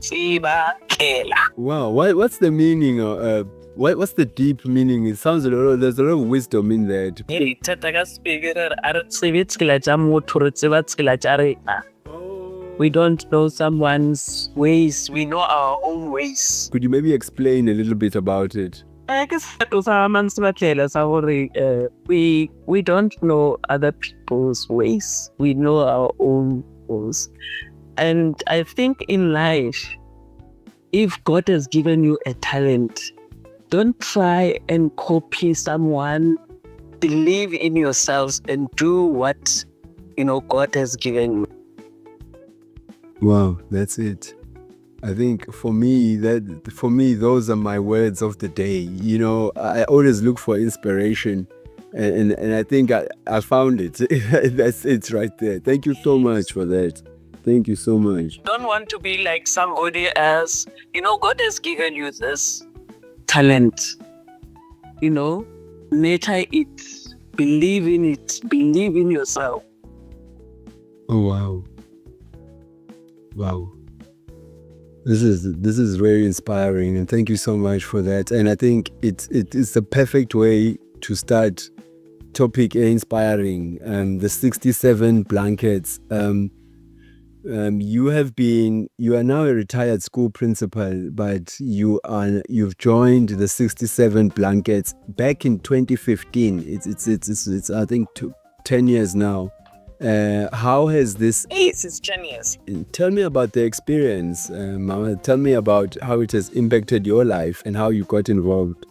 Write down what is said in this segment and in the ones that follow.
Matsebatlela. Wow, what's the meaning of what's the deep meaning? It sounds there's a lot of wisdom in that. We don't know someone's ways, we know our own ways. Could you maybe explain a little bit about it? We don't know other people's ways, we know our own ways. And I think in life, if God has given you a talent, don't try and copy someone. Believe in yourselves and do what God has given you. Wow, that's it. I think for me, those are my words of the day. I always look for inspiration, and I think I found it. That's it right there. Thank you so much for that. Thank you so much. Don't want to be like somebody else. God has given you this talent. Nurture it. Believe in it. Believe in yourself. Oh wow. Wow. This is very inspiring, and thank you so much for that. And I think it is the perfect way to start topic inspiring. The 67 blankets. You are now a retired school principal, but you've joined the 67 blankets back in 2015. It's I think 10 years now. How has this? Yes, it's 10 years. Tell me about the experience, Mama. Tell me about how it has impacted your life and how you got involved.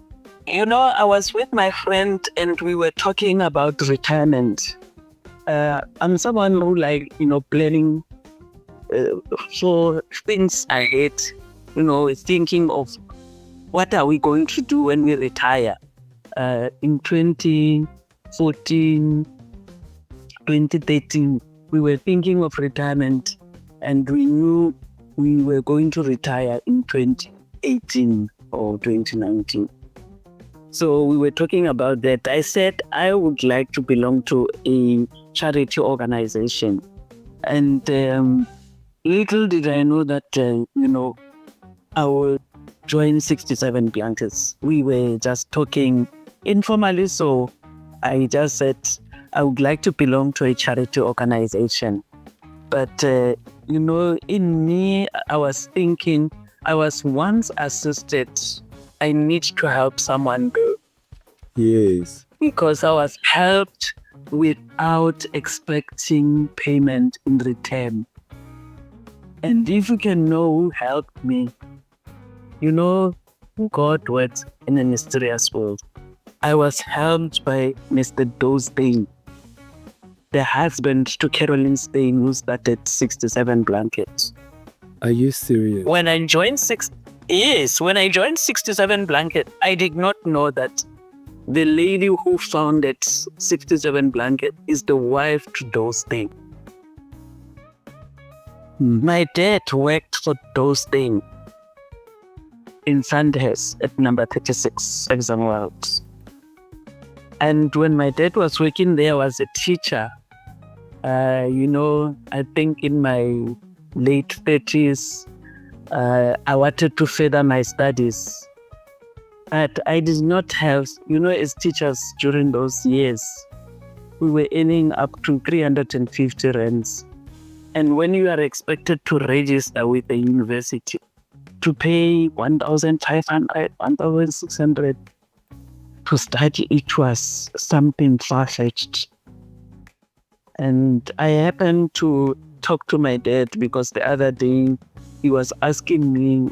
I was with my friend and we were talking about retirement. I'm someone who planning for things ahead, thinking of what are we going to do when we retire. In 2014, 2013, we were thinking of retirement and we knew we were going to retire in 2018 or 2019. So we were talking about that. I said I would like to belong to a charity organization. And little did I know that, I will join 67 blankets. We were just talking informally, so I just said I would like to belong to a charity organization. But, in me, I was thinking, I was once assisted. I need to help someone. Yes. Because I was helped without expecting payment in return. And if you can know who helped me, God works in a mysterious world. I was helped by Mr. Doe Stein, the husband to Carolyn Stein, who started 67 blankets. Are you serious? When I joined 67 blanket, I did not know that the lady who founded 67 blanket is the wife to Doe Stein. My dad worked for Doe Stein in Sandhurst at number 36, Exxon World. And when my dad was working there, I was a teacher. I think in my late 30s, I wanted to further my studies. But I did not have, as teachers during those years, we were earning up to 350 rands. And when you are expected to register with the university, to pay 1,500, 1,600 to study, it was something far-fetched. And I happened to talk to my dad because the other day he was asking me,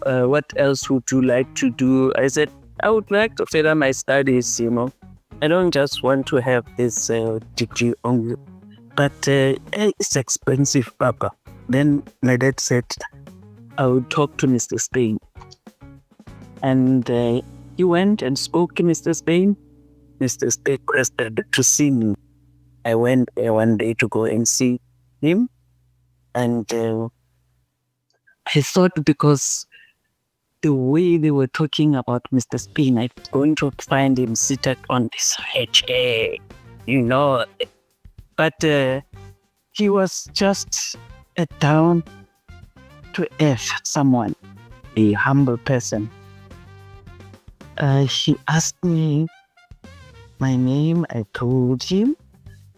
what else would you like to do? I said, I would like to further my studies, I don't just want to have this degree only. But it's expensive, Papa. Then my dad said, I would talk to Mr. Stein. And he went and spoke to Mr. Stein. Mr. Stein requested to see me. I went there one day to go and see him. And I thought because the way they were talking about Mr. Stein, I was going to find him seated on this high chair, But he was just a down to ask someone, a humble person. He asked me my name. I told him,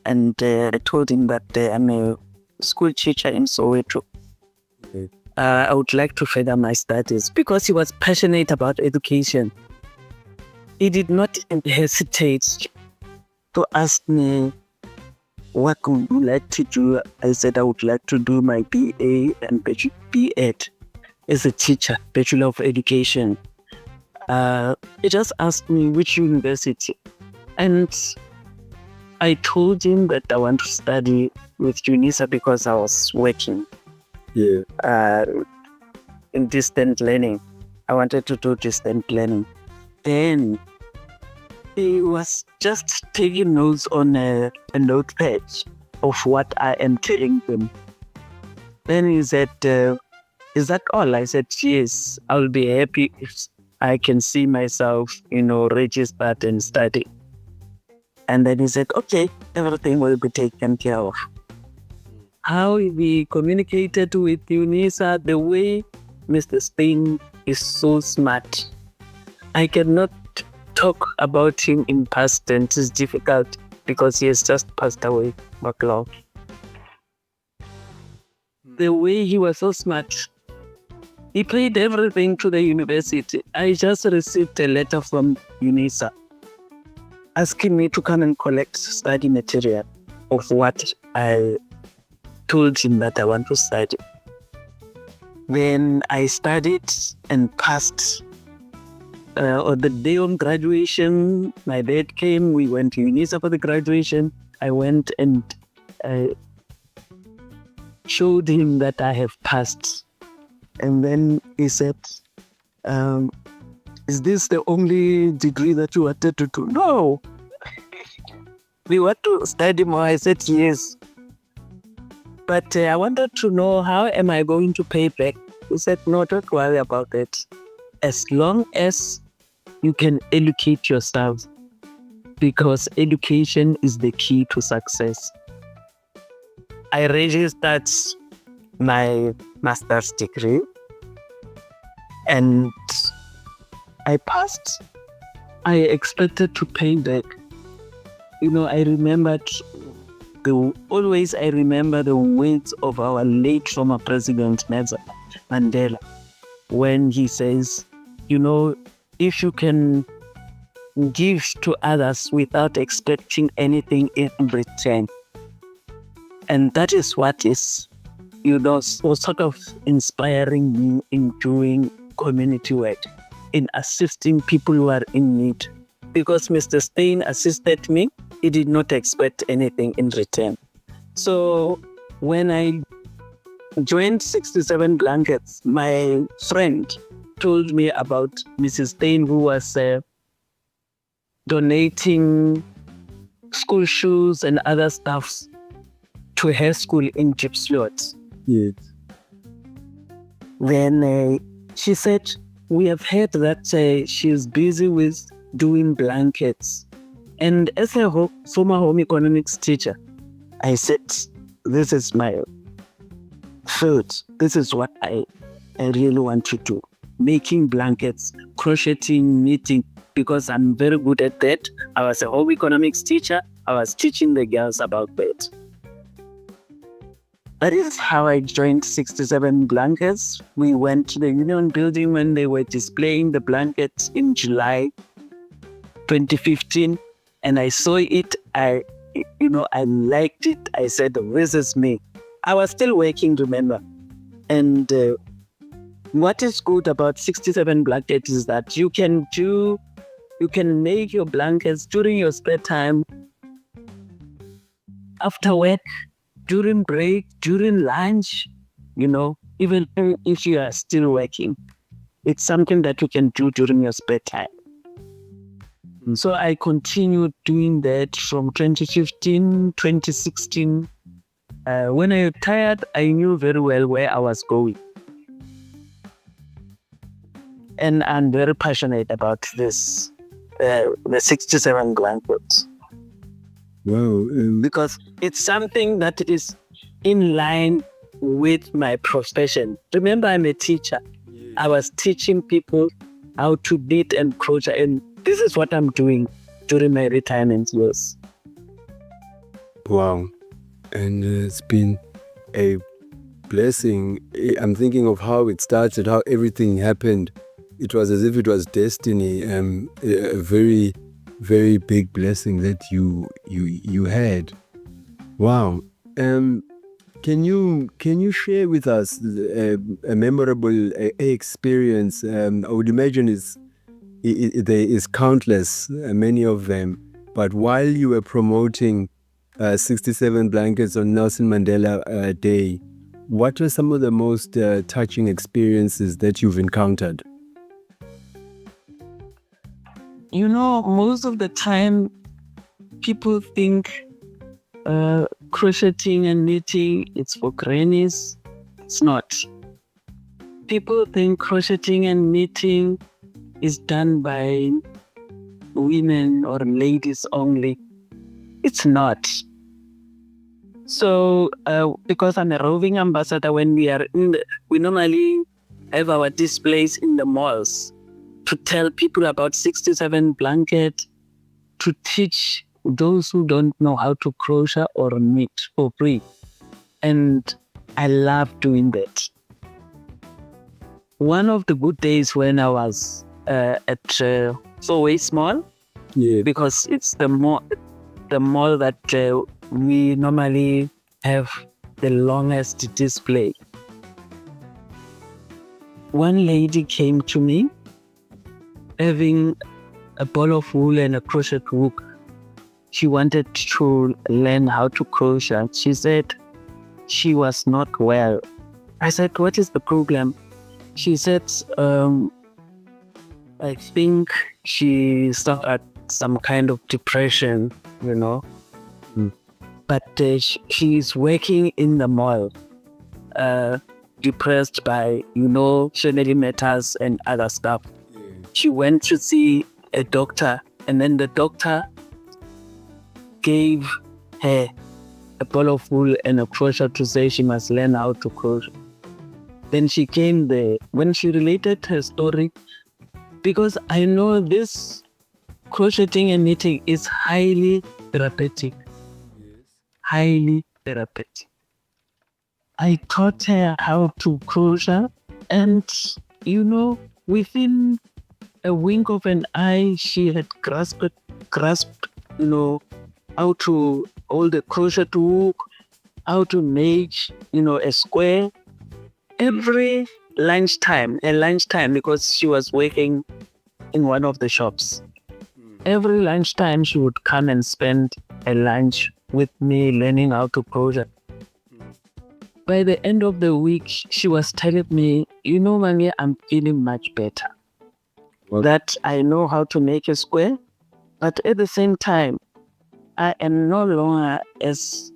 and I told him that I'm a school teacher in Soweto. I would like to further my studies because he was passionate about education. He did not hesitate to ask me, what would you like to do? I said I would like to do my BA and BEd as a teacher, Bachelor of Education. He just asked me which university. And I told him that I want to study with UNISA because I was working in distant learning. I wanted to do distant learning. Then he was just taking notes on a notepad of what I am telling him. Then he said, is that all? I said, yes, I'll be happy if I can see myself, registered and study. And then he said, okay, everything will be taken care of. How we communicated with UNISA, the way Mr. Stein is so smart. I cannot talk about him in past tense. It's difficult because he has just passed away, McLeod. The way he was so smart. He paid everything to the university. I just received a letter from UNISA asking me to come and collect study material of what I told him that I want to study. Then I studied and passed. On the day of graduation, my dad came. We went to UNISA for the graduation. I went and showed him that I have passed. And then he said, is this the only degree that you wanted to do? No. We want to study more. I said, yes. But I wanted to know, how am I going to pay back? He said, no, don't worry about it. As long as you can educate yourself, because education is the key to success. I registered my master's degree and I passed. I expected to pay back. I remembered I remember the words of our late former president, Nelson Mandela, when he says, if you can give to others without expecting anything in return. And that is what is, so sort of inspiring me in doing community work, in assisting people who are in need. Because Mr. Stein assisted me, he did not expect anything in return. So when I joined 67 Blankets, my friend told me about Mrs. Stein, who was donating school shoes and other stuff to her school in Gypslot. Yes. Then she said, we have heard that she's busy with doing blankets. And as a former home economics teacher, I said, this is my field. This is what I really want to do. Making blankets, crocheting, knitting, because I'm very good at that. I was a home economics teacher. I was teaching the girls about that. That is how I joined 67 Blankets. We went to the Union Building when they were displaying the blankets in July 2015. And I saw it. I liked it. I said, this is me. I was still working, remember. And what is good about 67 Blankets is that you can make your blankets during your spare time, after work, during break, during lunch, even if you are still working. It's something that you can do during your spare time. So I continued doing that from 2015, 2016. When I retired, I knew very well where I was going. And I'm very passionate about this, the 67 Blankets. Wow. Because it's something that is in line with my profession. Remember, I'm a teacher. I was teaching people how to knit and crochet, and this is what I'm doing during my retirement years. Wow. And it's been a blessing. I'm thinking of how it started, how everything happened. It was as if it was destiny, a very, very big blessing that you had. Wow. Can you share with us a memorable experience? I would imagine there is countless, many of them. But while you were promoting 67 blankets on Nelson Mandela Day, what were some of the most touching experiences that you've encountered? You know, most of the time, people think crocheting and knitting, it's for grannies. It's not. People think crocheting and knitting is done by women or ladies only. It's not. So, because I'm a roving ambassador, when we are we normally have our displays in the malls to tell people about 67 blanket, to teach those who don't know how to crochet or knit for free. And I love doing that. One of the good days when I was at Sowe's Mall, because it's the mall that we normally have the longest display. One lady came to me having a ball of wool and a crochet hook. She wanted to learn how to crochet. She said she was not well. I said, what is the problem? She said, I think she suffered some kind of depression, you know. But she's working in the mall, depressed by, family matters and other stuff. She went to see a doctor, and then the doctor gave her a ball of wool and a crochet to say she must learn how to crochet. Then she came there. When she related her story, because I know this crocheting and knitting is highly therapeutic. Highly therapeutic. I taught her how to crochet, and within a wink of an eye, she had grasped, how to hold a crochet hook, how to make, a square. Every lunchtime, because she was working in one of the shops. Every lunchtime, she would come and spend a lunch with me learning how to crochet. By the end of the week, she was telling me, Mami, I'm feeling much better. Well, that I know how to make a square, but at the same time, I am no longer as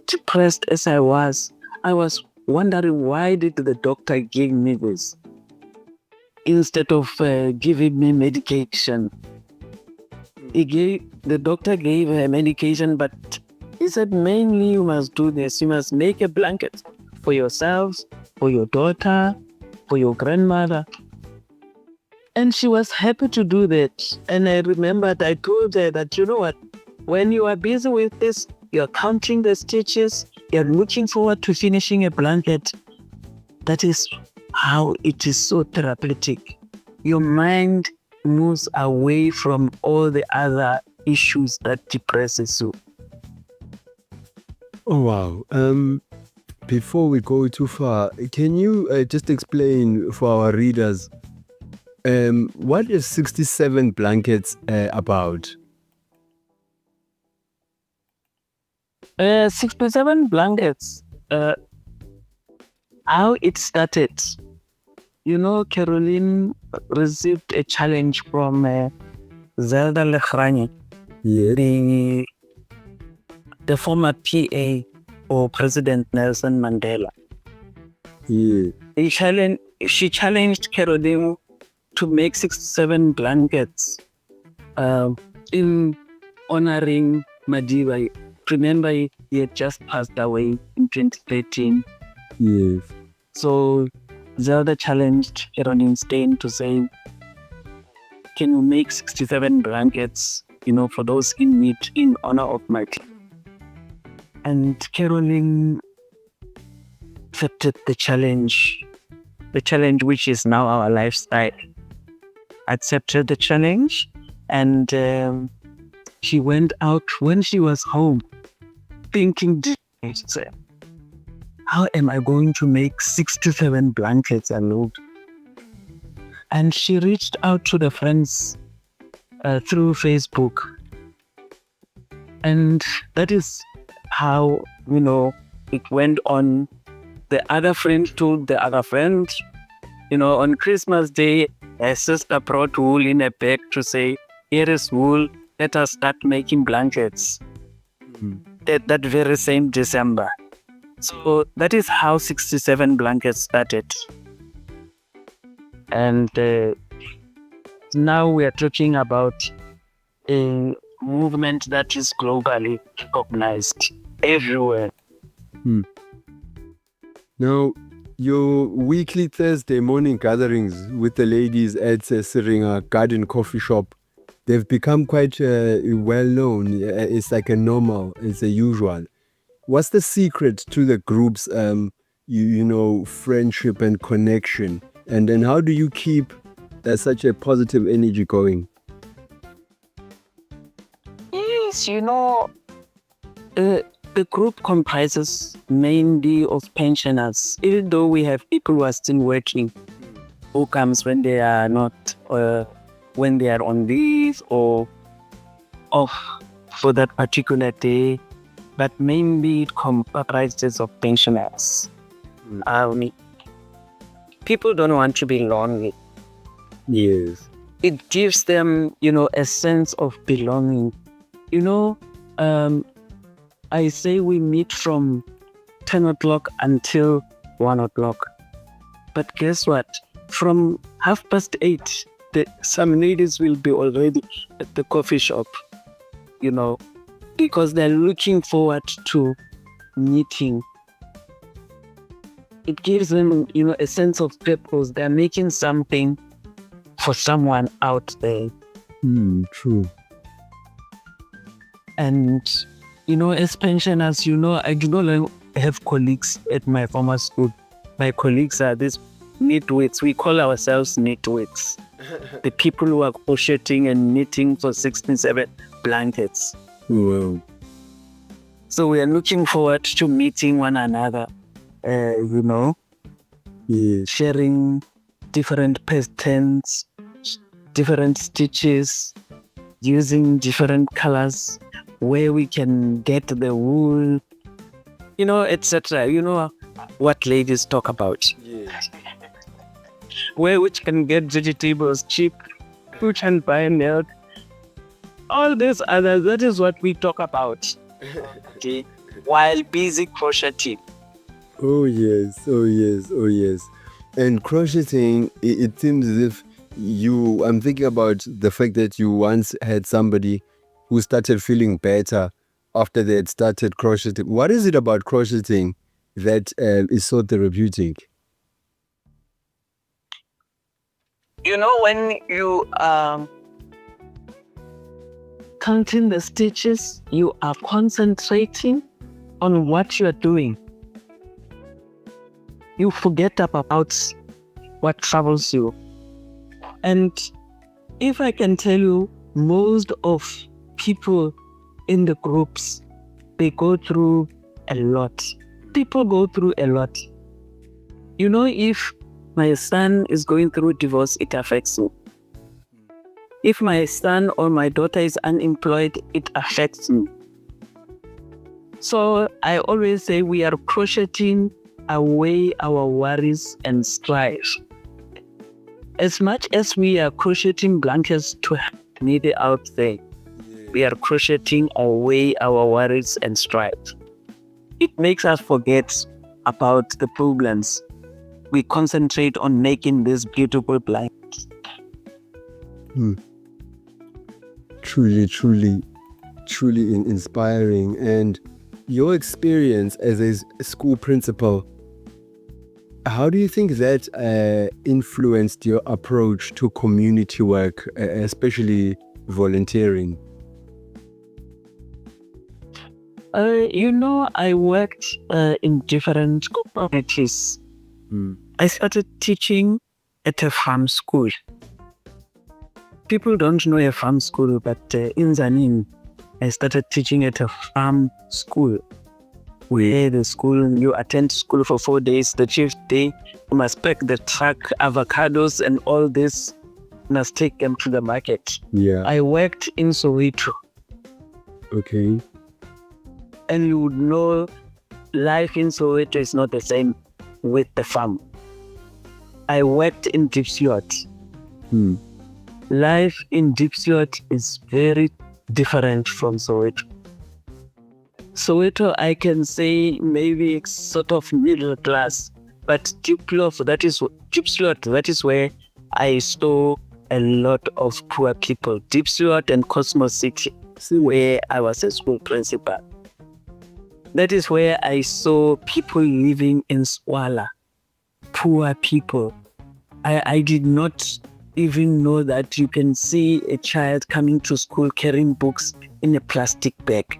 depressed as I was. I was wondering, why did the doctor give me this instead of giving me medication? The doctor gave her medication, but he said, mainly you must do this. You must make a blanket for yourselves, for your daughter, for your grandmother. And she was happy to do that. And I remembered I told her that, you know what, when you are busy with this, you're counting the stitches, you're looking forward to finishing a blanket. That is how it is so therapeutic. Your mind moves away from all the other issues that depresses you. Oh, wow. Before we go too far, can you just explain for our readers, what is 67 blankets about? 67 blankets. How it started. Caroline received a challenge from Zelda Lechrani, the former PA for President Nelson Mandela. She challenged Caroline to make 67 blankets in honoring Madiba. Remember, he had just passed away in 2013. Yes. So Zelda challenged Eronin Stain to say, can you make 67 blankets, for those in need in honor of my team? And Caroline accepted the challenge which is now our lifestyle. Accepted the challenge, and she went out when she was home thinking, how am I going to make 67 blankets alone? And she reached out to the friends through Facebook. And that is how, it went on. The other friend told the other friend, on Christmas Day, her sister brought wool in a bag to say, here is wool, let us start making blankets. That very same December. So that is how 67 blankets started. And now we are talking about a movement that is globally recognized everywhere. Now, your weekly Thursday morning gatherings with the ladies at Siringa Garden Coffee Shop, they've become quite well known. It's like a normal, it's a usual. What's the secret to the group's, friendship and connection? And then how do you keep such a positive energy going? Yes, the group comprises mainly of pensioners, even though we have people who are still working, who comes when they are not, when they are on leave or off for that particular day, but mainly it comprises of pensioners. People don't want to be lonely. Yes. It gives them, a sense of belonging. I say we meet from 10 o'clock until 1 o'clock. But guess what? From 8:30, some ladies will be already at the coffee shop, because they're looking forward to meeting. It gives them, a sense of purpose. They're making something for someone out there. True. And as pensioners, I do not have colleagues at my former school. My colleagues are these knitwits. We call ourselves knitwits. The people who are crocheting and knitting for 67 blankets. Wow. So we are looking forward to meeting one another, Yes. sharing different patterns, different stitches, using different colors, where we can get the wool, etc. You know what ladies talk about. Yes. Where which can get vegetables cheap, who can buy milk, all this others. That is what we talk about. Okay, while busy crocheting. Oh yes, oh yes, oh yes. And crocheting, it seems as if I'm thinking about the fact that you once had somebody who started feeling better after they had started crocheting. What is it about crocheting that is so therapeutic? When you are counting the stitches, you are concentrating on what you are doing. You forget about what troubles you. And if I can tell you, most of people in the groups, they go through a lot. People go through a lot. If my son is going through divorce, it affects me. If my son or my daughter is unemployed, it affects me. So I always say we are crocheting away our worries and strife. As much as we are crocheting blankets to need it out there, we are crocheting away our worries and strife. It makes us forget about the problems. We concentrate on making these beautiful blankets. Truly, truly, truly inspiring. And your experience as a school principal, How do you think that influenced your approach to community work, especially volunteering? I worked in different communities. I started teaching at a farm school. People don't know a farm school, but in Zanin, I started teaching at a farm school. Where the school, you attend school for 4 days. The 5th day, you must pack the truck, avocados, and all this. Must take them to the market. Yeah. I worked in Soweto. Okay. And you would know life in Soweto is not the same with the farm. I worked in Diepsloot. Life in Diepsloot is very different from Soweto. Soweto, I can say maybe it's sort of middle class, but Diepsloot, that is where I saw a lot of poor people. Diepsloot and Cosmos City, where I was a school principal. That is where I saw people living in Swala, poor people. I did not even know that you can see a child coming to school carrying books in a plastic bag.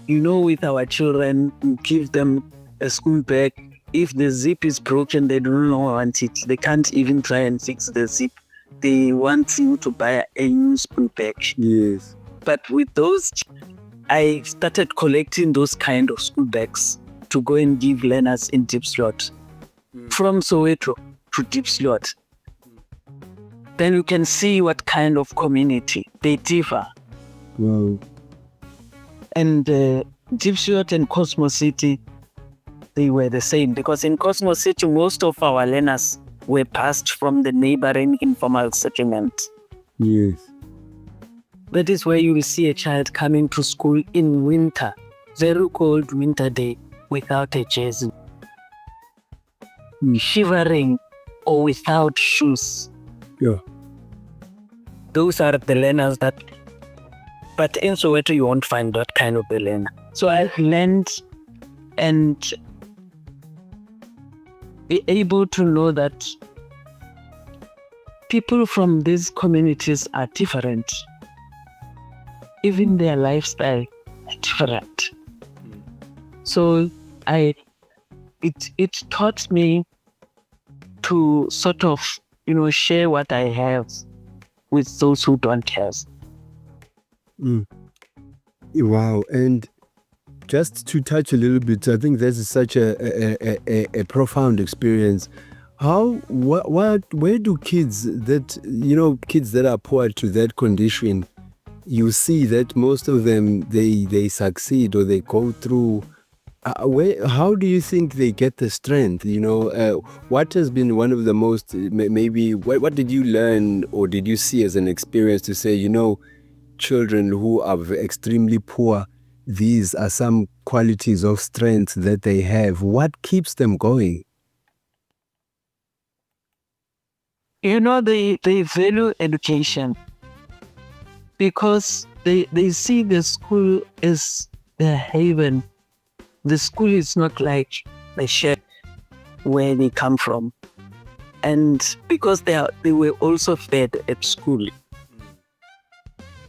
With our children, we give them a school bag. If the zip is broken, they don't want it. They can't even try and fix the zip. They want you to buy a new school bag. Yes. But with those, I started collecting those kind of school bags to go and give learners in Diepsloot. From Soweto to Diepsloot. Then you can see what kind of community they differ. Wow. And Diepsloot and Cosmos City, they were the same, because in Cosmos City, most of our learners were passed from the neighboring informal settlement. Yes. That is where you will see a child coming to school in winter, very cold winter day, without a jersey, shivering or without shoes. Yeah. Those are the learners but in Soweto, you won't find that kind of a learner. So I learned and be able to know that people from these communities are different. Even their lifestyle are different. So it taught me to sort of, share what I have with those who don't have. Wow. And just to touch a little bit, I think this is such a profound experience. Where do kids that are poor to that condition, you see that most of them, they succeed or they go through. How do you think they get the strength? What has been one of the most, maybe, what did you learn or did you see as an experience to say, children who are extremely poor, these are some qualities of strength that they have? What keeps them going? They value education because they see the school as their haven. The school is not like the shed where they come from. And because they were also fed at school,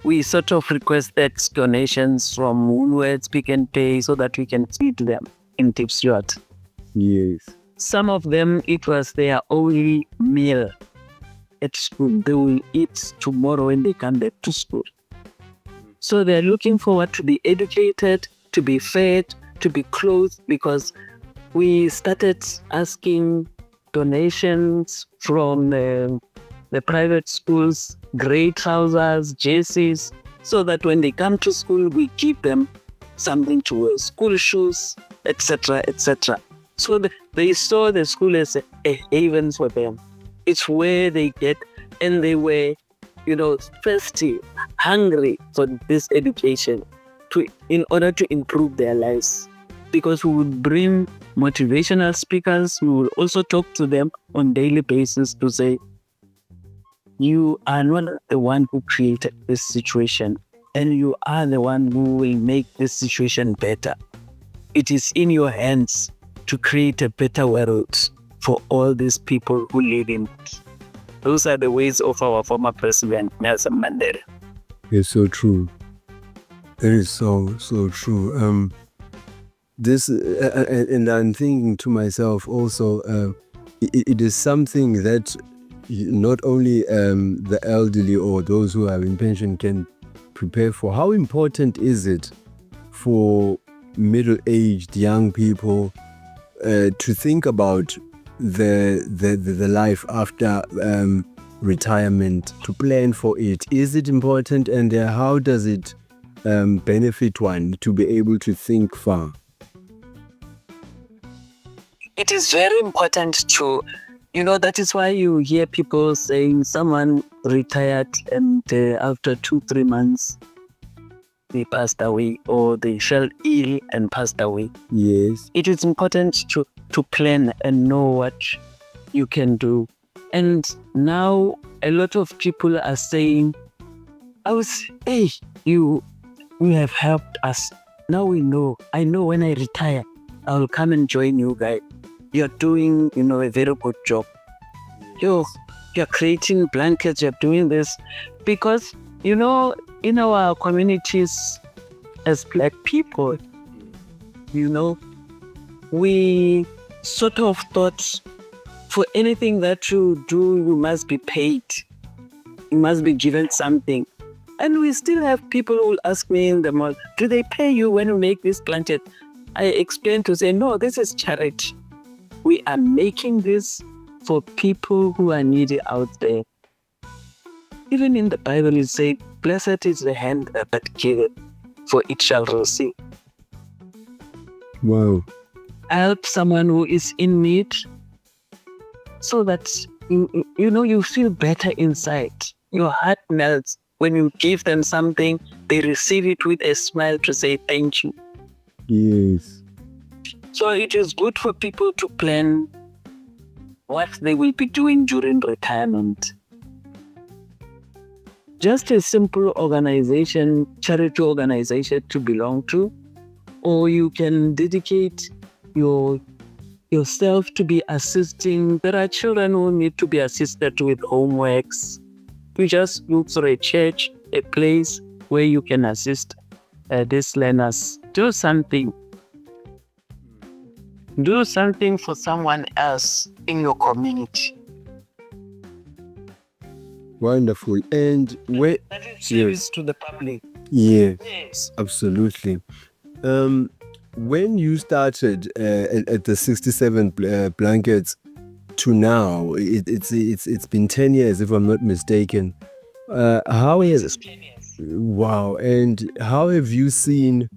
we sort of requested donations from Woolworths, Pick n Pay, so that we can feed them in Diepsloot. Yes. Some of them, it was their only meal at school. They will eat tomorrow when they come back to school. So they're looking forward to be educated, to be fed, to be clothed, because we started asking donations from the private schools, grey trousers, jerseys, so that when they come to school, we give them something to wear, school shoes, etc., etc. So they saw the school as a haven for them. It's where they get, and they were, thirsty, hungry for this education in order to improve their lives. Because we would bring motivational speakers, we will also talk to them on daily basis to say, you are not the one who created this situation, and you are the one who will make this situation better. It is in your hands to create a better world for all these people who live in it. Those are the ways of our former president, Nelson Mandela. It's so true. It is so true. This and I'm thinking to myself also, it is something that not only the elderly or those who are in pension can prepare for. How important is it for middle-aged young people to think about the life after retirement, to plan for it? Is it important, and how does it benefit one to be able to think far? It is very important to, that is why you hear people saying someone retired and after 2-3 months they passed away, or they fell ill and passed away. Yes. It is important to plan and know what you can do. And now a lot of people are saying, hey, you have helped us. Now we know. I know when I retire, I will come and join you guys. You're doing, a very good job. You're creating blankets, you're doing this. Because, in our communities as Black people, we sort of thought for anything that you do, you must be paid. You must be given something. And we still have people who will ask me in the mall, do they pay you when you make this blanket? I explain to say, no, this is charity. We are making this for people who are needy out there. Even in the Bible, it says, blessed is the hand that giveth, for it shall receive. Wow. Help someone who is in need so that, you feel better inside. Your heart melts. When you give them something, they receive it with a smile to say thank you. Yes. So it is good for people to plan what they will be doing during retirement. Just a simple organization, charity organization to belong to, or you can dedicate yourself to be assisting. There are children who need to be assisted with homeworks. You just look for a church, a place where you can assist these learners. Do something. Do something for someone else in your community. Wonderful. And where service to the public. Yes, absolutely. When you started at the 67 blankets to now, it's been 10 years if I'm not mistaken. How is it? Wow. And how have you seen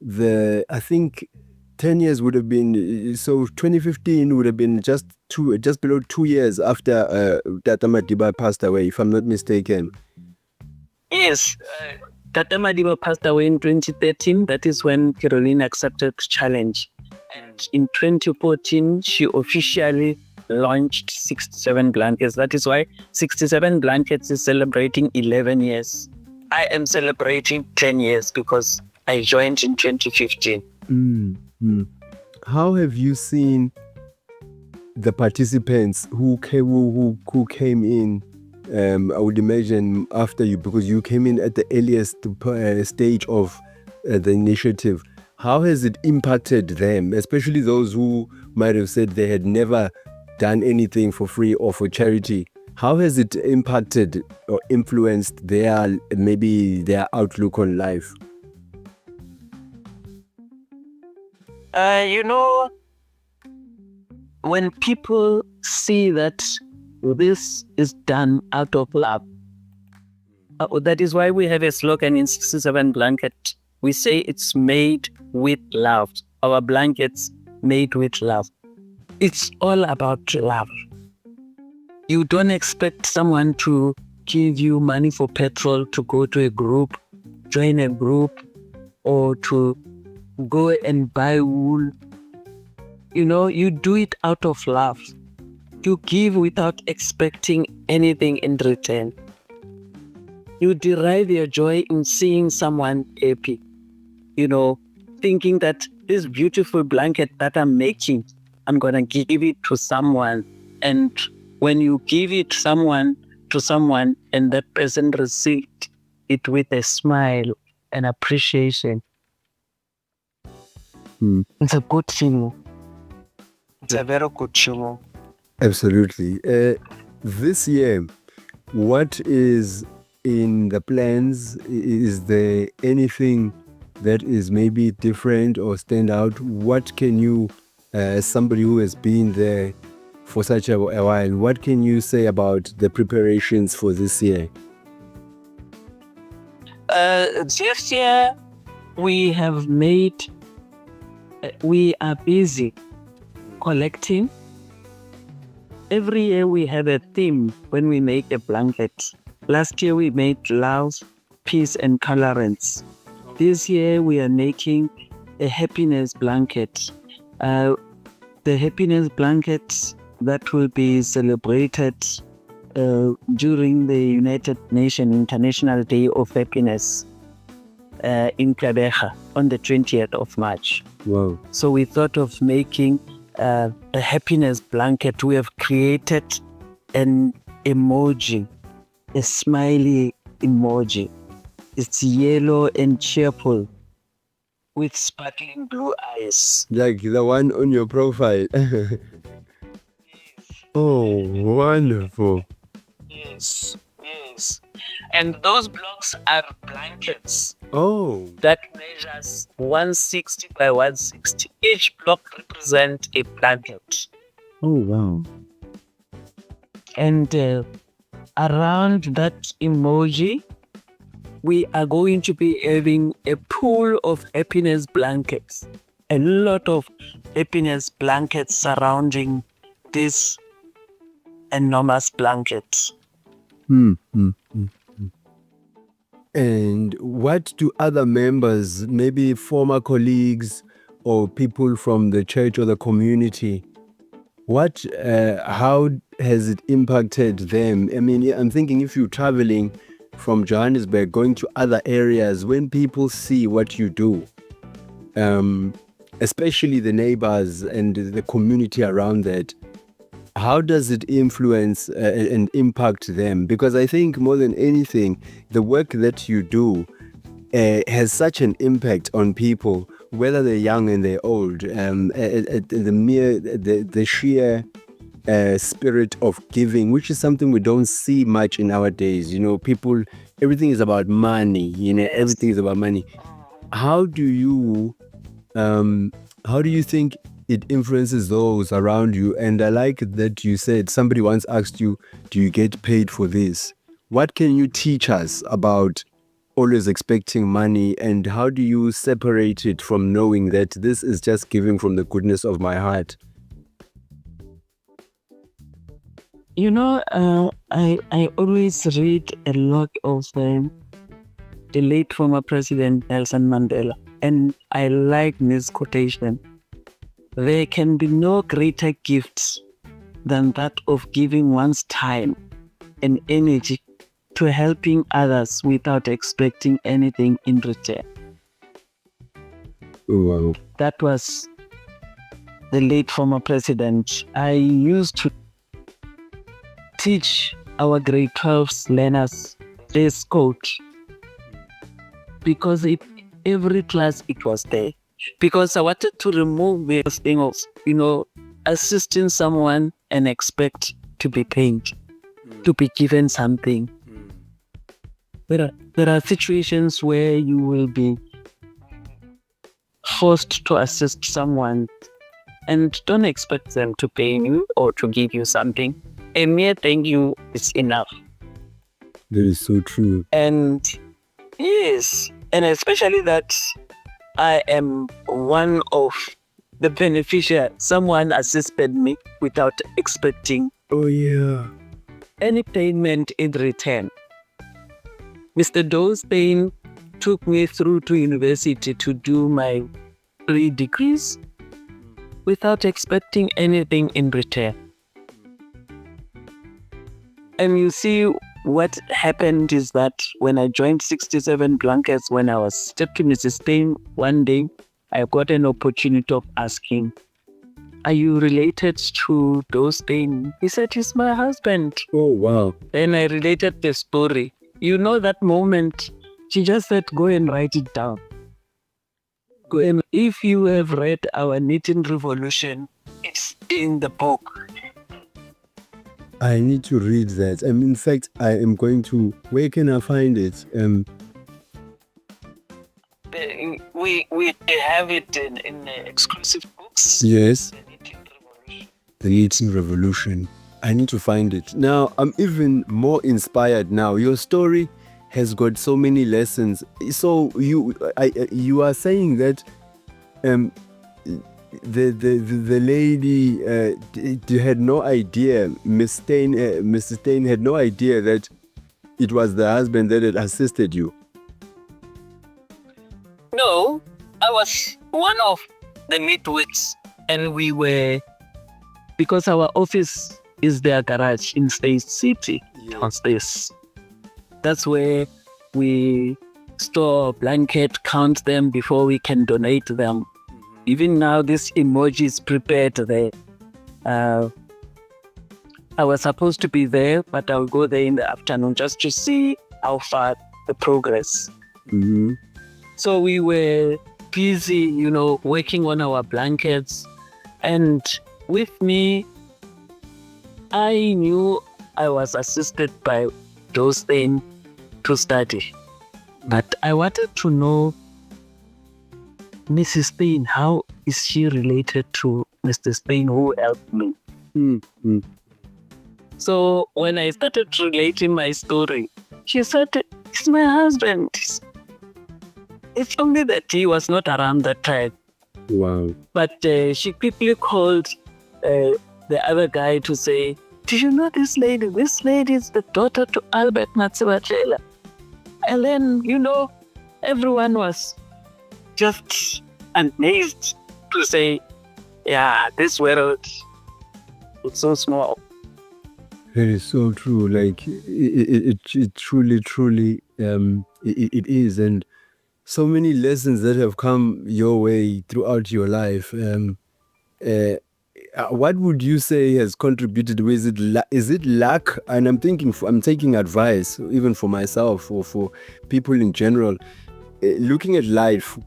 I think 10 years would have been, so 2015 would have been just below 2 years after Tata Madiba passed away, if I'm not mistaken. Yes. Tata Madiba passed away in 2013. That is when Caroline accepted the challenge. And in 2014, she officially launched 67 blankets. That is why 67 blankets is celebrating 11 years. I am celebrating 10 years because I joined in 2015. How have you seen the participants who came in? I would imagine after you, because you came in at the earliest stage of the initiative. How has it impacted them, especially those who might have said they had never done anything for free or for charity? How has it impacted or influenced their outlook on life? When people see that this is done out of love, that is why we have a slogan in 67 Blanket. We say it's made with love. Our blankets made with love. It's all about love. You don't expect someone to give you money for petrol to go to a group, join a group, or to go and buy wool. You do it out of love. You give without expecting anything in return. You derive your joy in seeing someone happy. Thinking that this beautiful blanket that I'm making, I'm going to give it to someone. And when you give it to someone and that person received it with a smile and appreciation, it's a good feeling. It's a very good feeling. Absolutely. This year, what is in the plans? Is there anything that is maybe different or stand out? What can you, as somebody who has been there for such a while, what can you say about the preparations for this year? This year, we are busy collecting. Every year we have a theme when we make a blanket. Last year we made love, peace, and tolerance. This year we are making a happiness blanket. The happiness blanket that will be celebrated during the United Nations International Day of Happiness in Kabeja on the 20th of March. Wow. So we thought of making a happiness blanket. We have created an emoji, a smiley emoji. It's yellow and cheerful with sparkling blue eyes. Like the one on your profile. Oh, wonderful. Yes. And those blocks are blankets Oh, that measures 160 by 160. Each block represents a blanket. oh, wow. And around that emoji, we are going to be having a pool of happiness blankets. A lot of happiness blankets surrounding this enormous blanket. And what do other members, maybe former colleagues or people from the church or the community, how has it impacted them? I mean, I'm thinking if you're traveling from Johannesburg, going to other areas, when people see what you do, especially the neighbors and the community around that, how does it influence and impact them? Because I think more than anything, the work that you do has such an impact on people, whether they're young and they're old. The sheer spirit of giving, which is something we don't see much in our days. You know, people, everything is about money. You know, everything is about money. How do you think it influences those around you? And I like that you said somebody once asked you, do you get paid for this? What can you teach us about always expecting money, and how do you separate it from knowing that this is just giving from the goodness of my heart? You know, I always read a lot of the late former President Nelson Mandela, and I like this quotation. There can be no greater gift than that of giving one's time and energy to helping others without expecting anything in return. Wow. That was the late former president. I used to teach our grade 12 learners this quote because every class it was there. Because I wanted to remove this thing of, assisting someone and expect to be paid, to be given something. There are situations where you will be forced to assist someone and don't expect them to pay you or to give you something. A mere thank you is enough. That is so true. And yes, and especially that I am one of the beneficiaries. Someone assisted me without expecting any payment in return. Mr. Dospain took me through to university to do my 3 degrees without expecting anything in return. And you see, what happened is that when I joined 67 Blankets, when I was stepping Mrs. Spain one day, I got an opportunity of asking, are you related to those things? He said, he's my husband. Oh, wow. Then I related the story. You know that moment, she just said, go and write it down. Go and, if you have read our knitting revolution, it's in the book. I need to read that. In fact, I am going to, where can I find it? We have it in exclusive books. Yes. The knitting revolution. The Knitting Revolution. I need to find it. Now, I'm even more inspired now. Your story has got so many lessons. So you are saying that the lady had no idea, Mrs. Stein had no idea that it was the husband that had assisted you. No, I was one of the midweeks, and we were, because our office is their garage in State City, downstairs. That's where we store blanket, count them before we can donate them. Even now, this emoji is prepared there. I was supposed to be there, but I'll go there in the afternoon just to see how far the progress. Mm-hmm. So we were busy, working on our blankets. And with me, I knew I was assisted by those things to study. But I wanted to know Mrs. Stein, how is she related to Mr. Stein who helped me? Mm-hmm. So when I started relating my story, she said, it's my husband. It's only that he was not around that time. Wow. But she quickly called the other guy to say, do you know this lady? This lady is the daughter to Albert Matsebatlela. And then, everyone was just amazed to say, yeah, this world is so small. That is so true. Like, it truly, it is. And so many lessons that have come your way throughout your life. What would you say has contributed? Is it luck? And I'm taking advice, even for myself or for people in general. Looking at life,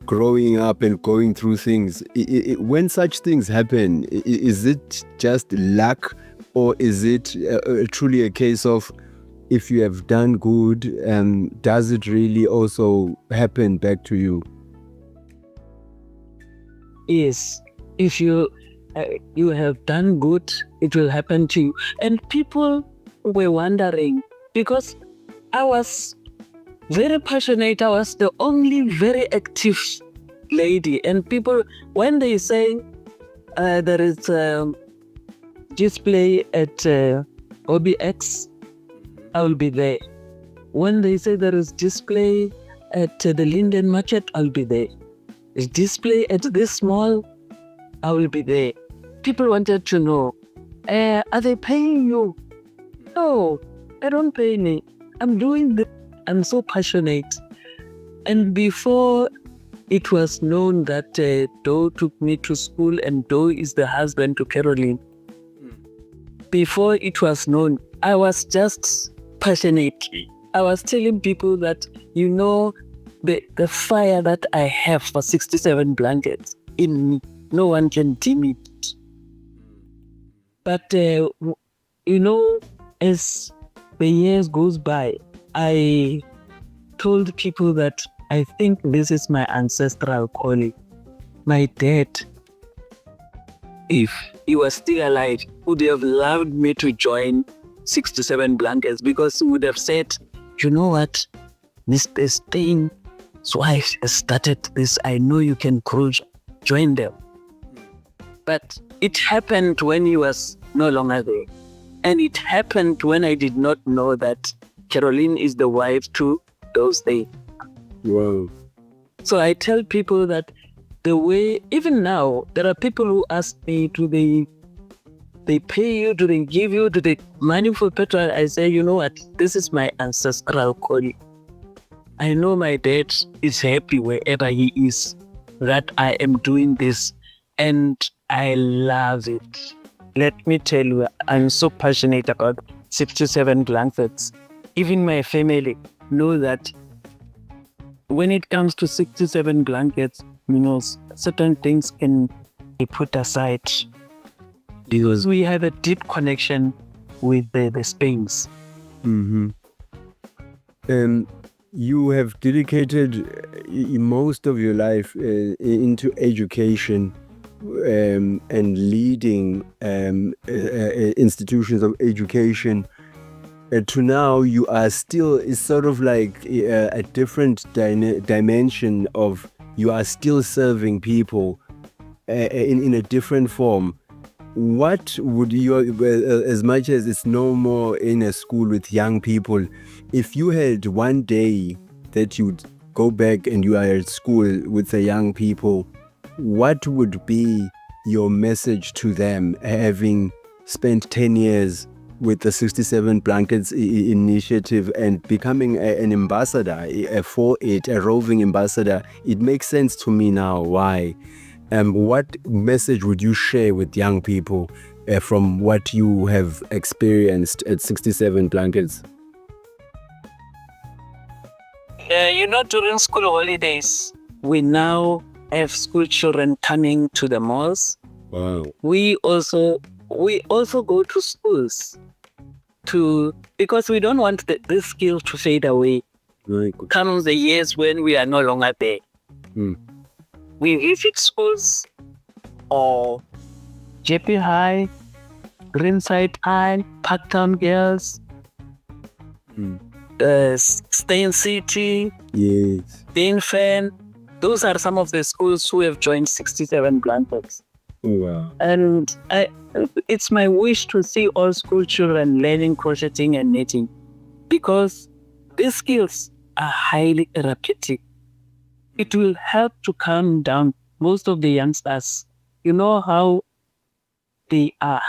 growing up and going through things, when such things happen, is it just luck, or is it truly a case of, if you have done good, does it really also happen back to you? Yes, if you have done good, it will happen to you. And people were wondering, because I was very passionate. I was the only very active lady. And people, when they say there is a display at OBX, I will be there. When they say there is display at the Linden Market, I'll be there. Is display at this mall, I will be there. People wanted to know, are they paying you? No, they don't pay me. I'm doing this. I'm so passionate. And before it was known that Doe took me to school and Doe is the husband to Caroline, before it was known, I was just passionate. I was telling people that, the fire that I have for 67 blankets in me, no one can dim it. But, as the years goes by, I told people that I think this is my ancestral calling. My dad, if he was still alive, would have loved me to join 67 blankets, because he would have said, you know what, Mr. Stein's wife has started this. I know you can join them. But it happened when he was no longer there. And it happened when I did not know that Caroline is the wife to those days. Wow. So I tell people that the way, even now, there are people who ask me, do they pay you? Do they give you? Do they money for petrol? I say, you know what? This is my ancestral calling. I know my dad is happy wherever he is that I am doing this. And I love it. Let me tell you, I'm so passionate about 67 blankets. Even my family know that when it comes to 67 blankets, certain things can be put aside because we have a deep connection with the space. Mm-hmm. You have dedicated most of your life into education and leading institutions of education. To now, you are still, it's sort of like a different dimension of, you are still serving people in a different form. What would you, as much as it's no more in a school with young people, if you had one day that you'd go back and you are at school with the young people, what would be your message to them, having spent 10 years with the 67 Blankets initiative and becoming an ambassador for it, a roving ambassador? It makes sense to me now why. What message would you share with young people from what you have experienced at 67 Blankets? During school holidays, we now have school children coming to the malls. Wow. We also go to schools because we don't want this skill to fade away. Right. Come the years when we are no longer there. We visit schools or JP High, Greenside High, Parktown Girls, Stain City, Yes. Fan. Those are some of the schools who have joined 67 Blankets. Oh, wow. And it's my wish to see all school children learning crocheting and knitting because these skills are highly therapeutic. It will help to calm down most of the youngsters. You know how they are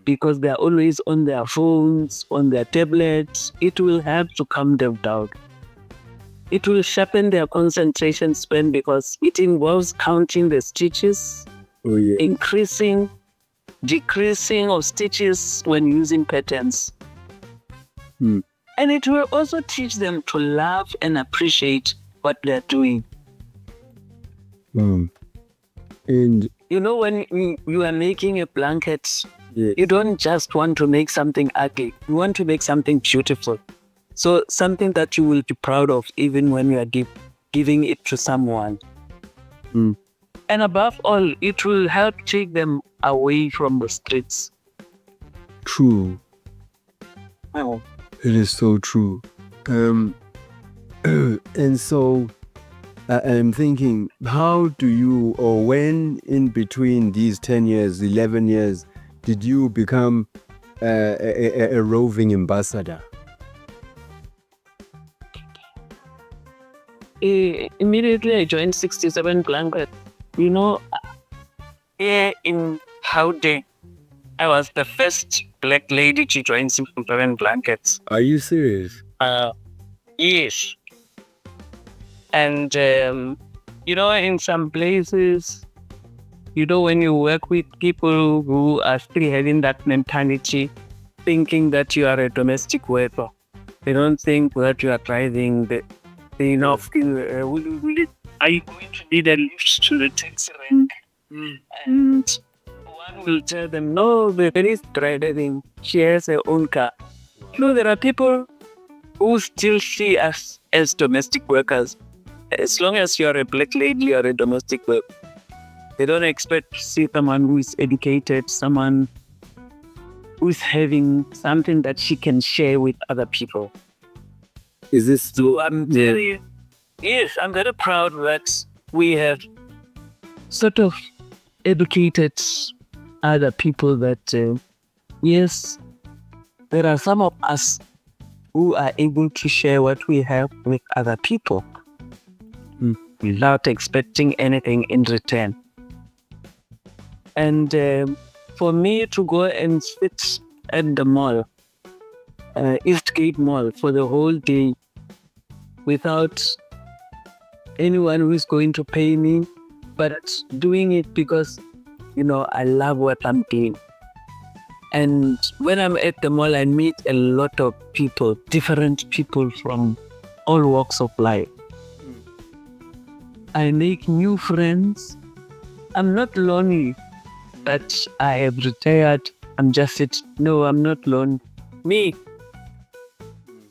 because they are always on their phones, on their tablets. It will help to calm them down. It will sharpen their concentration span because it involves counting the stitches, increasing, decreasing of stitches when using patterns. And it will also teach them to love and appreciate what they're doing. And when you are making a blanket, you don't just want to make something ugly. You want to make something beautiful. So something that you will be proud of even when you are giving it to someone. And above all, it will help take them away from the streets. True. Oh. It is so true. And so I'm thinking, how do you, or when in between these 10 years, 11 years, did you become a roving ambassador? Immediately I joined 67 Blankets. Here in Gauteng, I was the first black lady to join 67 Blankets. Are you serious? Yes. And, in some places, when you work with people who are still having that mentality, thinking that you are a domestic worker, they don't think that you are driving are you going to need a lift to the taxi rank? And one will tell them, no, the lady is driving. She has her own car. There are people who still see us as domestic workers. As long as you're a black lady, you're a domestic worker. They don't expect to see someone who is educated, someone who's having something that she can share with other people. Is this so? I'm very proud that we have sort of educated other people that, yes, there are some of us who are able to share what we have with other people without expecting anything in return. And for me to go and sit at the mall, Eastgate Mall, for the whole day without anyone who is going to pay me, but doing it because I love what I'm doing. And when I'm at the mall, I meet a lot of people, different people from all walks of life. I make new friends. I'm not lonely, but I have retired. I'm just it. No, I'm not lonely. Me,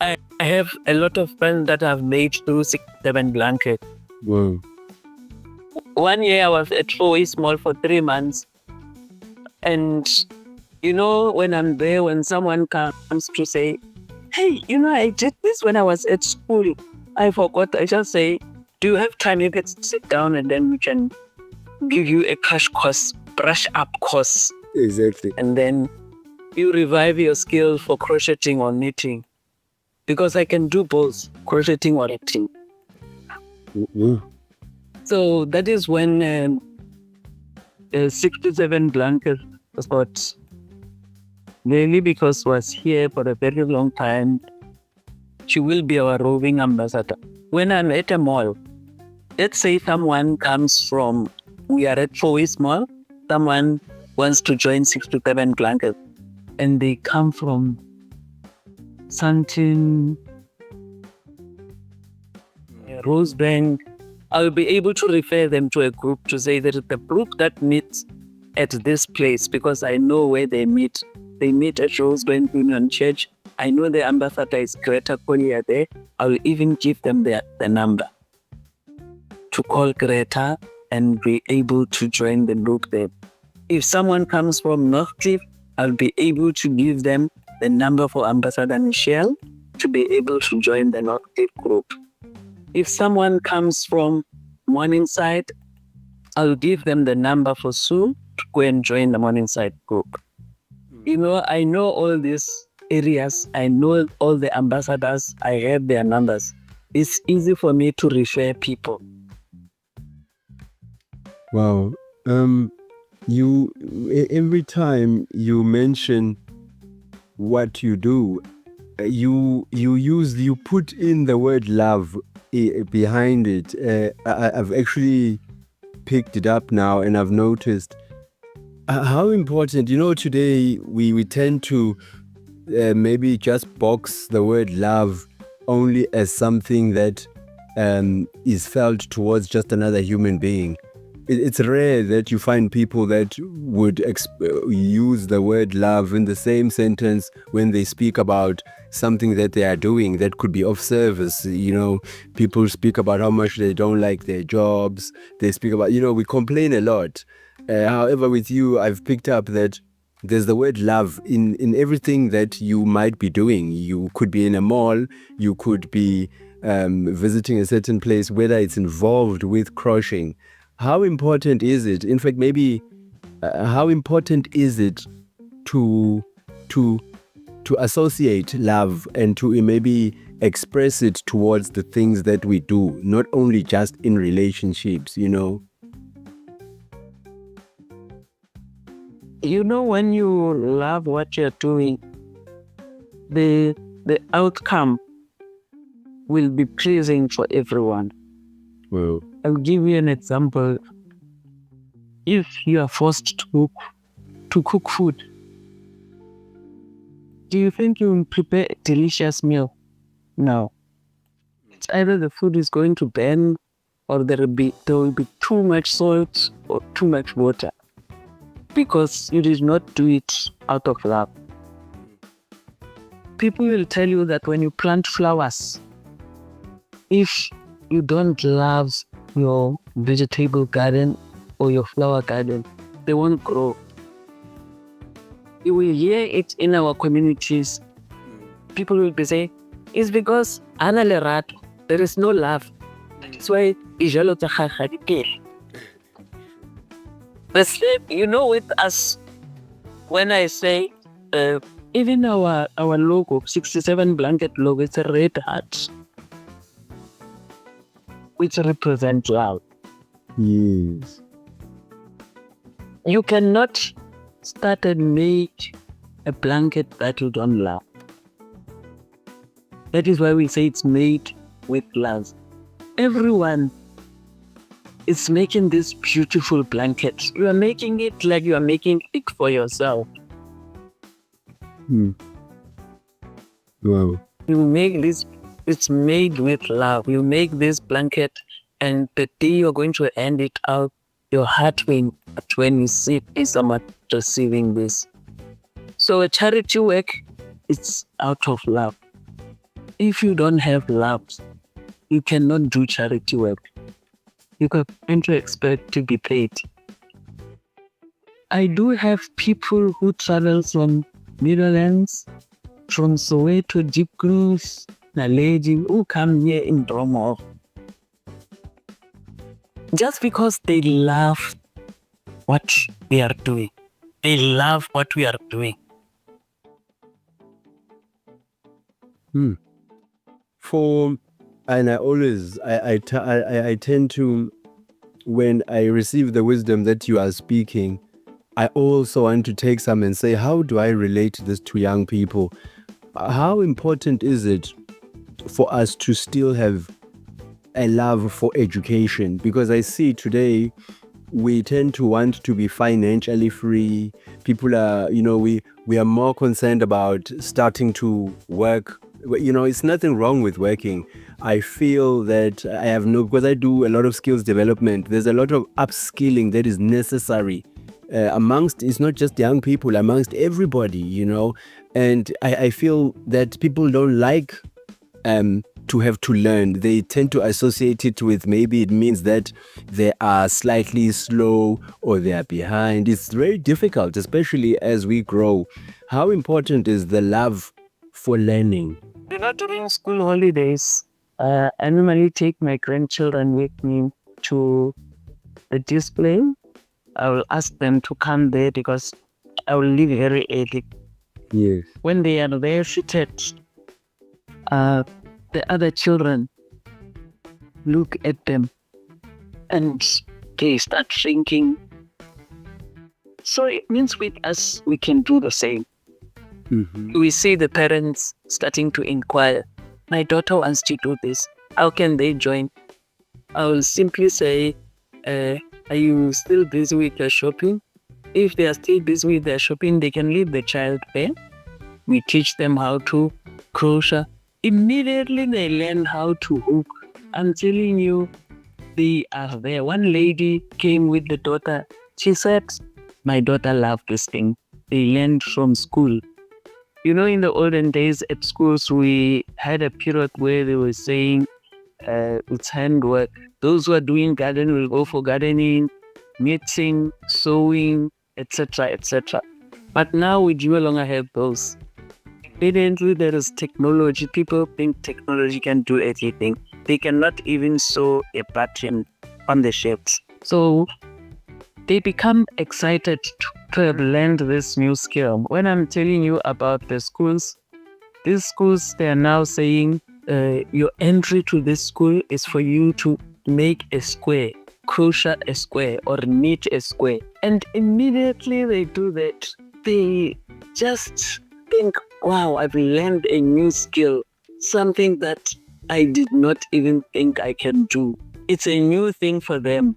I have a lot of friends that I've made through 6-7 blanket. Wow. 1 year I was at Foy's Mall for 3 months. And when I'm there, when someone comes to say, hey, I did this when I was at school. I forgot. I just say, do you have time? You can sit down and then we can give you a crash course, brush up course. Exactly. And then you revive your skill for crocheting or knitting. Because I can do both, crocheting or knitting. So that is when 6-7 blanket was mainly because was here for a very long time. She will be our roving ambassador. When I'm at a mall, let's say someone comes from, we are at Foy's Mall, someone wants to join 6-7 blanket, and they come from Sandton, Rosebank, I'll be able to refer them to a group to say that the group that meets at this place, because I know where they meet. They meet at Rosebank Union Church. I know the ambassador is Greta Collier there. I'll even give them the number to call Greta and be able to join the group there. If someone comes from Northcliffe, I'll be able to give them the number for Ambassador Michelle to be able to join the Northcliffe group. If someone comes from Morningside, I'll give them the number for Sue to go and join the Morningside group. I know all these areas. I know all the ambassadors. I have their numbers. It's easy for me to refer people. Wow. You every time you mention what you do, you put in the word love behind it. I've actually picked it up now, and I've noticed how important. Today we tend to maybe just box the word love only as something that is felt towards just another human being. It's rare that you find people that would use the word love in the same sentence when they speak about something that they are doing that could be of service. People speak about how much they don't like their jobs. They speak about, we complain a lot. However, with you, I've picked up that there's the word love in everything that you might be doing. You could be in a mall, you could be visiting a certain place, whether it's involved with crocheting. How important is it? In fact, maybe how important is it to associate love and to maybe express it towards the things that we do, not only just in relationships, When you love what you're doing, the outcome will be pleasing for everyone. Well, I'll give you an example. If you are forced to cook food, do you think you will prepare a delicious meal? No. It's either the food is going to burn, or there will be too much salt or too much water, because you did not do it out of love. People will tell you that when you plant flowers, if you don't love your vegetable garden or your flower garden, they won't grow. You will hear it in our communities. People will be saying, it's because Ana Lerato, there is no love. That's why ijalo tsa gaga di pele. The same, with us, when I say, even our logo, 67 blanket logo, it's a red heart, which represents love. yes. You cannot start and make a blanket that you don't love. That is why we say it's made with love. Everyone It's making this beautiful blanket. You are making it like you are making it for yourself. Wow. You make this, it's made with love. You make this blanket, and the day you're going to hand it out, your heart will, when you see someone receiving this. So a charity work, it's out of love. If you don't have love, you cannot do charity work. You can to expect to be paid. I do have people who travel from Netherlands, from Soweto, Deep Grove, Naledi, who come here in Dromo. Just because they love what we are doing. They love what we are doing. And I tend to, when I receive the wisdom that you are speaking, I also want to take some and say, how do I relate this to young people? How important is it for us to still have a love for education? Because I see today we tend to want to be financially free. People are, we are more concerned about starting to work. It's nothing wrong with working. I feel that because I do a lot of skills development, there's a lot of upskilling that is necessary amongst, it's not just young people, amongst everybody, and I feel that people don't like to have to learn. They tend to associate it with, maybe it means that they are slightly slow or they are behind. It's very difficult, especially as we grow. How important is the love for learning? During school holidays, I normally take my grandchildren with me to the display. I will ask them to come there because I will leave very early. Yes. When they are there seated, the other children look at them and they start thinking. So it means with us, we can do the same. Mm-hmm. We see the parents starting to inquire, my daughter wants to do this. How can they join? I will simply say, are you still busy with your shopping? If they are still busy with their shopping, they can leave the child there. We teach them how to crochet. Immediately they learn how to hook. I'm telling you, they are there. One lady came with the daughter. She said, my daughter loved this thing. They learned from school. In the olden days at schools, we had a period where they were saying it's handwork. Those who are doing gardening will go for gardening, knitting, sewing, etc., etc. But now we no longer have those. Evidently, there is technology. People think technology can do everything. They cannot even sew a button on the shirts. So they become excited to have learned this new skill. When I'm telling you about the schools, these schools, they are now saying your entry to this school is for you to make a square, crochet a square, or knit a square. And immediately they do that, they just think, wow, I've learned a new skill, something that I did not even think I can do. It's a new thing for them.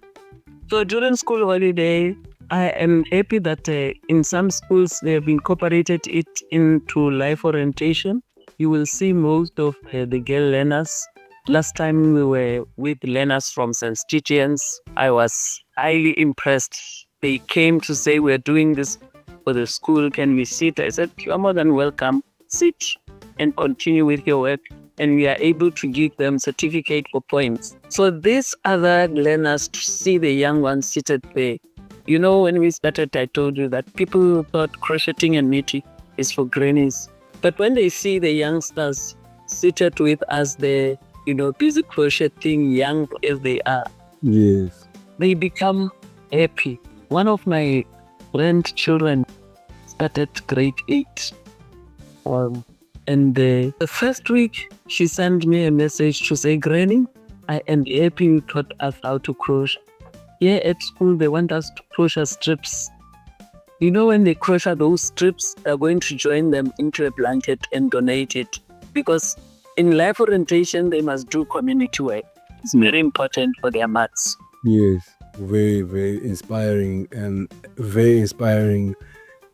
So during school holiday, I am happy that in some schools they have incorporated it into life orientation. You will see most of the girl learners. Last time we were with learners from St. Stephen's, I was highly impressed. They came to say, we're doing this for the school, can we sit? I said, you are more than welcome. Sit and continue with your work. And we are able to give them certificate for points. So these other learners to see the young ones seated there. When we started, I told you that people thought crocheting and knitting is for grannies. But when they see the youngsters seated with us there, busy crocheting, young as they are, yes, they become happy. One of my grandchildren started grade 8. And the first week, she sent me a message to say, Granny, I am happy you taught us how to crochet. Here at school, they want us to crochet strips. When they crochet those strips, they're going to join them into a blanket and donate it. Because in life orientation, they must do community work. It's very important for their maths. Yes, very, very inspiring and very inspiring.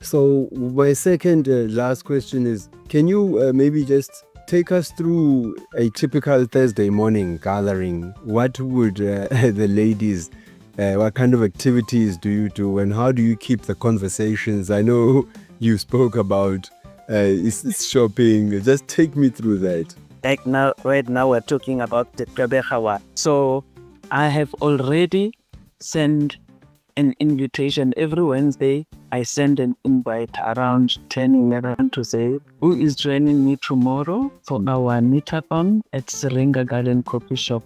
So my second last question is, can you maybe just take us through a typical Thursday morning gathering? What would the ladies, what kind of activities do you do, and how do you keep the conversations? I know you spoke about it's shopping. Just take me through that. Like now, right now we're talking about the Kabehawa. So I have already sent an invitation every Wednesday. I send an invite around 10, 11 to say who is joining me tomorrow for our meetup at Serenga Garden Coffee Shop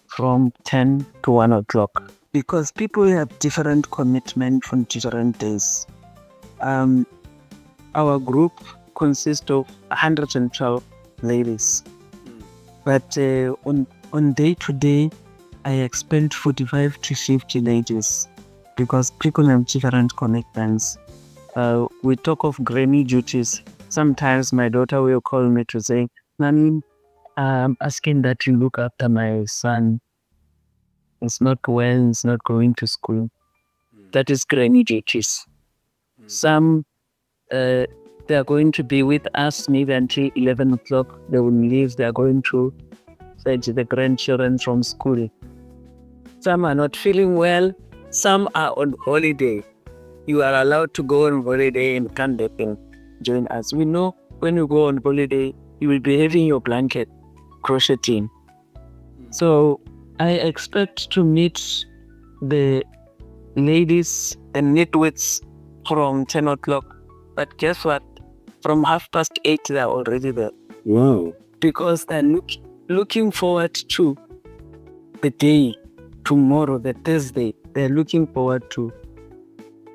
from 10 to 1 o'clock. Because people have different commitment on different days. Our group consists of 112 ladies. But on day to day, I expect 45 to 50 ladies because people have different commitments. We talk of granny duties. Sometimes my daughter will call me to say, "Mommy, I'm asking that you look after my son. It's not well, he's not going to school." That is granny duties. Some they are going to be with us maybe until 11 o'clock. They will leave. They are going to fetch the grandchildren from school. Some are not feeling well. Some are on holiday. You are allowed to go on holiday and come back and join us. We know when you go on holiday, you will be having your blanket crocheting. So I expect to meet the ladies and nitwits from 10 o'clock. But guess what? From 8:30, they are already there. Wow. Because they're looking forward to the day tomorrow, the Thursday. They're looking forward to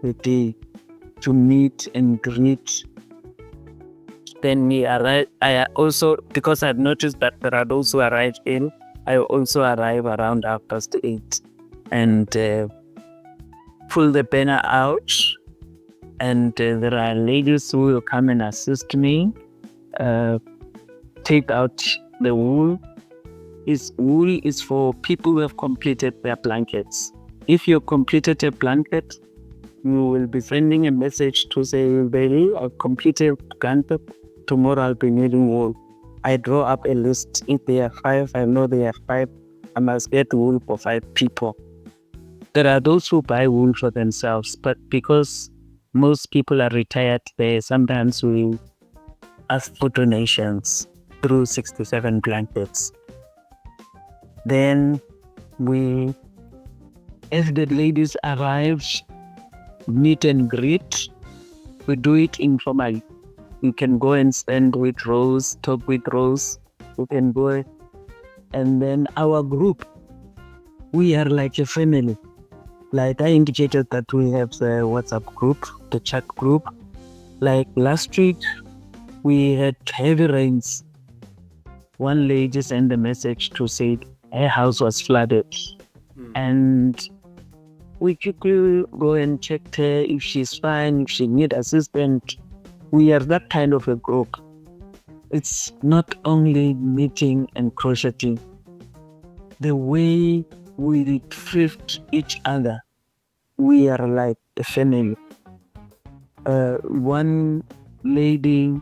the day to meet and greet. Then we arrive. I also, because I've noticed that there are those who arrive in, I also arrive around 8:30 and pull the banner out. And there are ladies who will come and assist me, take out the wool. Wool is for people who have completed their blankets. If you completed a blanket, you will be sending a message to say, "Baby, I've completed blanket. Tomorrow I'll be needing wool." I draw up a list. If they are 5, I know they are 5. I must get wool for 5 people. There are those who buy wool for themselves, but because most people are retired, they sometimes will ask for donations through 67 blankets. Then if the ladies arrive, meet and greet, we do it informally. You can go and stand with Rose, talk with Rose. You can go, and then our group, we are like a family. Like I indicated that we have the WhatsApp group, the chat group. Like last week, we had heavy rains. One lady sent a message to say her house was flooded. And we quickly go and check her if she's fine, if she needs assistance. We are that kind of a group. It's not only knitting and crocheting. The way we thrift each other, we are like a family. One lady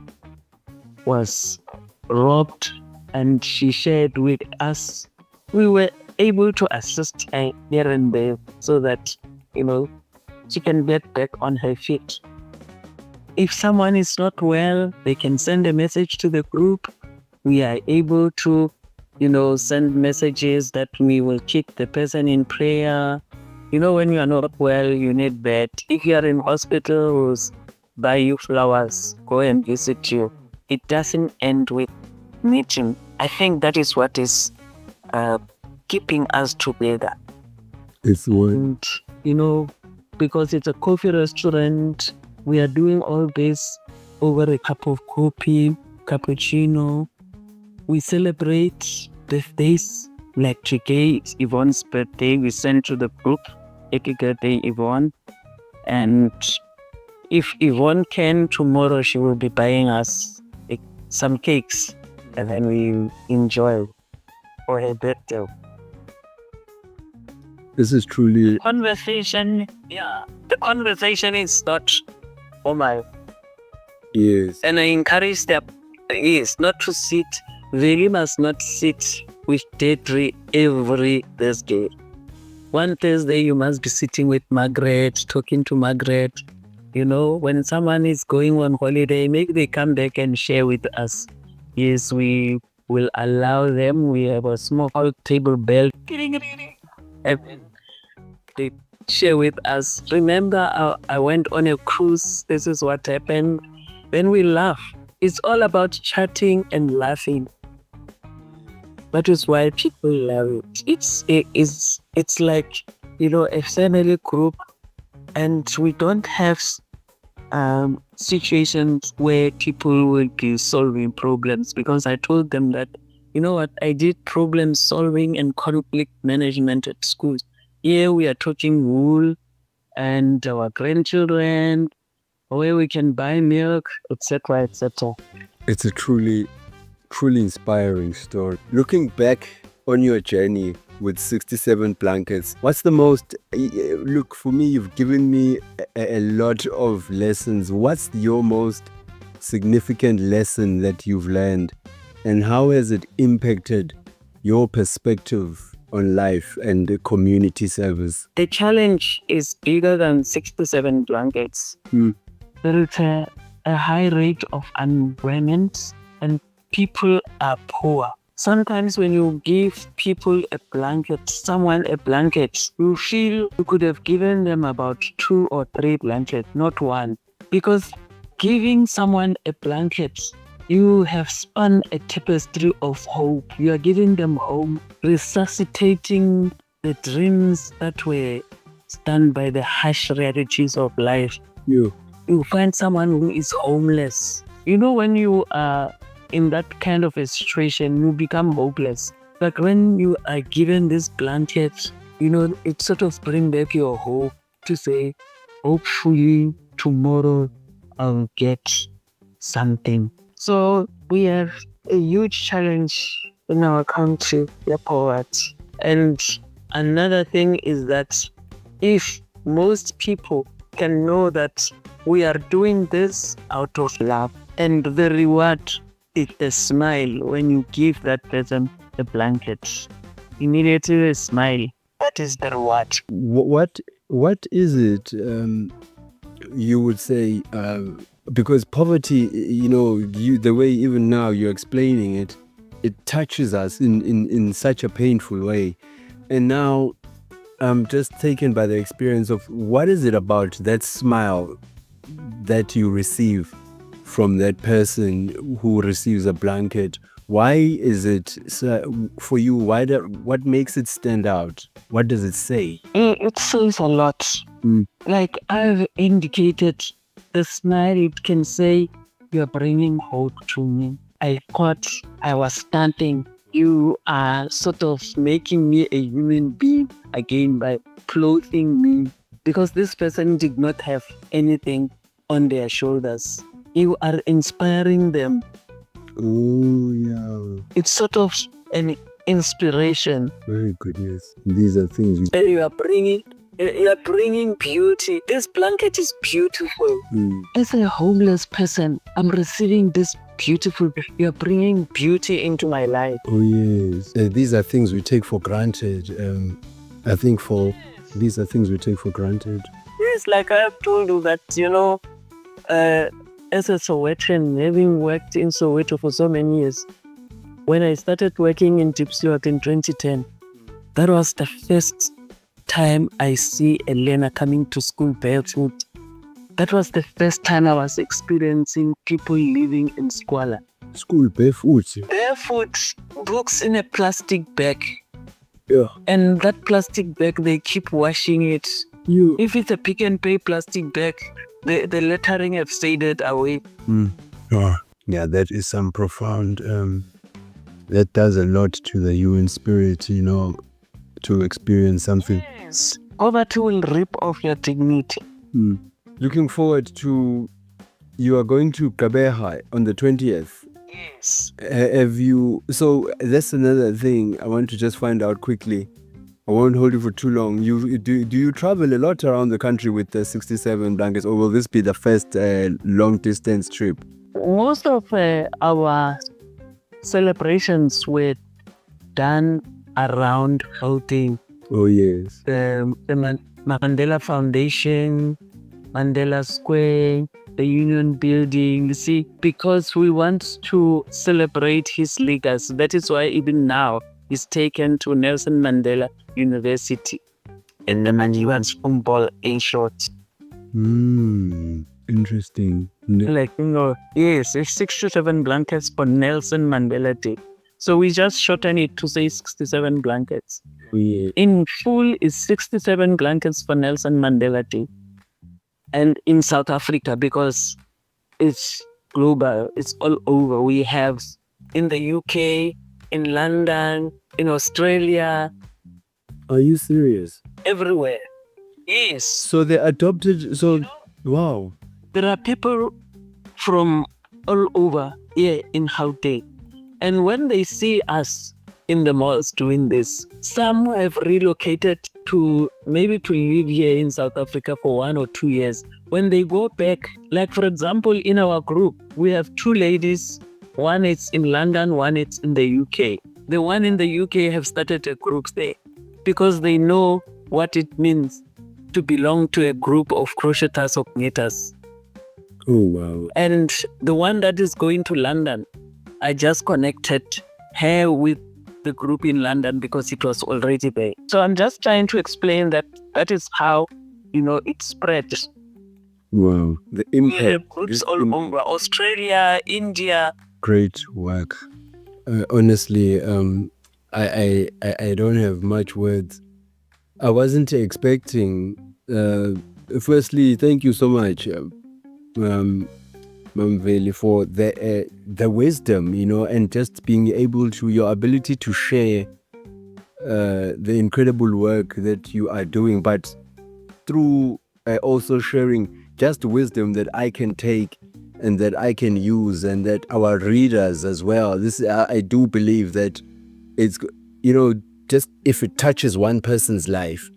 was robbed and she shared with us. We were able to assist her here and there so that, she can get back on her feet. If someone is not well, they can send a message to the group. We are able to, send messages that we will keep the person in prayer. When you are not well, you need bed. If you are in hospital, we'll buy you flowers, go and visit you. It doesn't end with meeting. I think that is what is keeping us together. It's what? And, because it's a coffee restaurant, we are doing all this over a cup of coffee, cappuccino. We celebrate birthdays. Like today, it's Yvonne's birthday. We send to the group, happy birthday, Yvonne. And if Yvonne can, tomorrow she will be buying us some cakes. And then we enjoy for her birthday. This is truly Conversation, yeah. The conversation is not formal. yes. And I encourage them, yes, not to sit. They must not sit with Deirdre every Thursday. One Thursday you must be sitting with Margaret, talking to Margaret. You know, when someone is going on holiday, maybe they come back and share with us. Yes, we will allow them. We have a small table bell. And they share with us. Remember, I went on a cruise. This is what happened. Then we laugh. It's all about chatting and laughing. That is why people love it. It's like, you know, a family group, and we don't have situations where people will be solving problems, because I told them that, you know what, I did problem solving and conflict management at school. Here we are talking wool and our grandchildren, where we can buy milk, etc., etc. It's a truly inspiring story. Looking back on your journey with 67 blankets, what's the most, look, for me, you've given me a lot of lessons. What's your most significant lesson that you've learned, and how has it impacted your perspective on life and the community service? The challenge is bigger than 67 blankets. There is a high rate of unemployment and people are poor. Sometimes when you give people someone a blanket, you feel you could have given them about 2 or 3 blankets, not one. Because giving someone a blanket, you have spun a tapestry of hope. You are giving them hope, resuscitating the dreams that were stunned by the harsh realities of life. You find someone who is homeless. You know, when you are in that kind of a situation, you become hopeless. But when you are given this blanket, you know, it sort of brings back your hope to say, hopefully tomorrow I'll get something. So we have a huge challenge in our country, the poverty. And another thing is that if most people can know that we are doing this out of love, and the reward is a smile when you give that person a blanket. Immediately a smile. That is the reward. What is it you would say, because poverty, you know, the way even now you're explaining it, it touches us in such a painful way. And now I'm just taken by the experience of what is it about that smile that you receive from that person who receives a blanket? Why is it for you? What makes it stand out? What does it say? It says a lot. Like I've indicated, the smile, it can say, you're bringing hope to me. I thought I was starting. You are sort of making me a human being again by clothing me, because this person did not have anything on their shoulders. You are inspiring them. Oh, yeah. It's sort of an inspiration. Very good, yes. These are things And you are bringing beauty. This blanket is beautiful. As a homeless person, I'm receiving this beautiful. You are bringing beauty into my life. Oh, yes. These are things we take for granted. I think these are things we take for granted. Yes, like I have told you that, you know, as a Sowetan, having worked in Soweto for so many years, when I started working in Dipsy in 2010, that was the first time I see a learner coming to school barefoot. That was the first time I was experiencing people living in squalor. School barefoot? Barefoot, books in a plastic bag. Yeah. And that plastic bag, they keep washing it. If it's a Pick and Pay plastic bag, the lettering have faded away. Yeah, that is some profound, that does a lot to the human spirit, you know, to experience something. Yes. Poverty will rip off your dignity. Looking forward to, you are going to Kabeha on the 20th. Yes. Have you, so that's another thing I want to just find out quickly. I won't hold you for too long. Do you travel a lot around the country with the 67 blankets, or will this be the first long distance trip? Most of our celebrations were done around Gauteng. Oh yes. The Mandela Foundation, Mandela Square, the Union Building. You see, because we want to celebrate his legacy. That is why even now he's taken to Nelson Mandela University in the Manjiwan's football in short. Interesting. Like, yes, it's 6 to 7 blankets for Nelson Mandela Day. So we just shorten it to say 67 blankets. Oh, yeah. In full is 67 blankets for Nelson Mandela Day. And in South Africa, because it's global, it's all over. We have in the UK, in London, in Australia. Are you serious? Everywhere. Yes. So they adopted. So wow. There are people from all over here in Gauteng. And when they see us in the malls doing this, some have relocated to maybe to live here in South Africa for 1 or 2 years. When they go back, like for example, in our group, we have 2 ladies. One is in London, one is in the UK. The one in the UK have started a group there because they know what it means to belong to a group of crocheters or knitters. Oh, wow. And the one that is going to London, I just connected her with the group in London because it was already there. So I'm just trying to explain that is how, it spread. Wow. The impact. We have groups all over Australia, India. Great work. Honestly, I don't have much words. I wasn't expecting. Firstly, thank you so much, Mamveli, for the wisdom, and just being able to, your ability to share the incredible work that you are doing, but through also sharing just wisdom that I can take and that I can use, and that our readers as well. This I do believe that it's, just if it touches one person's life,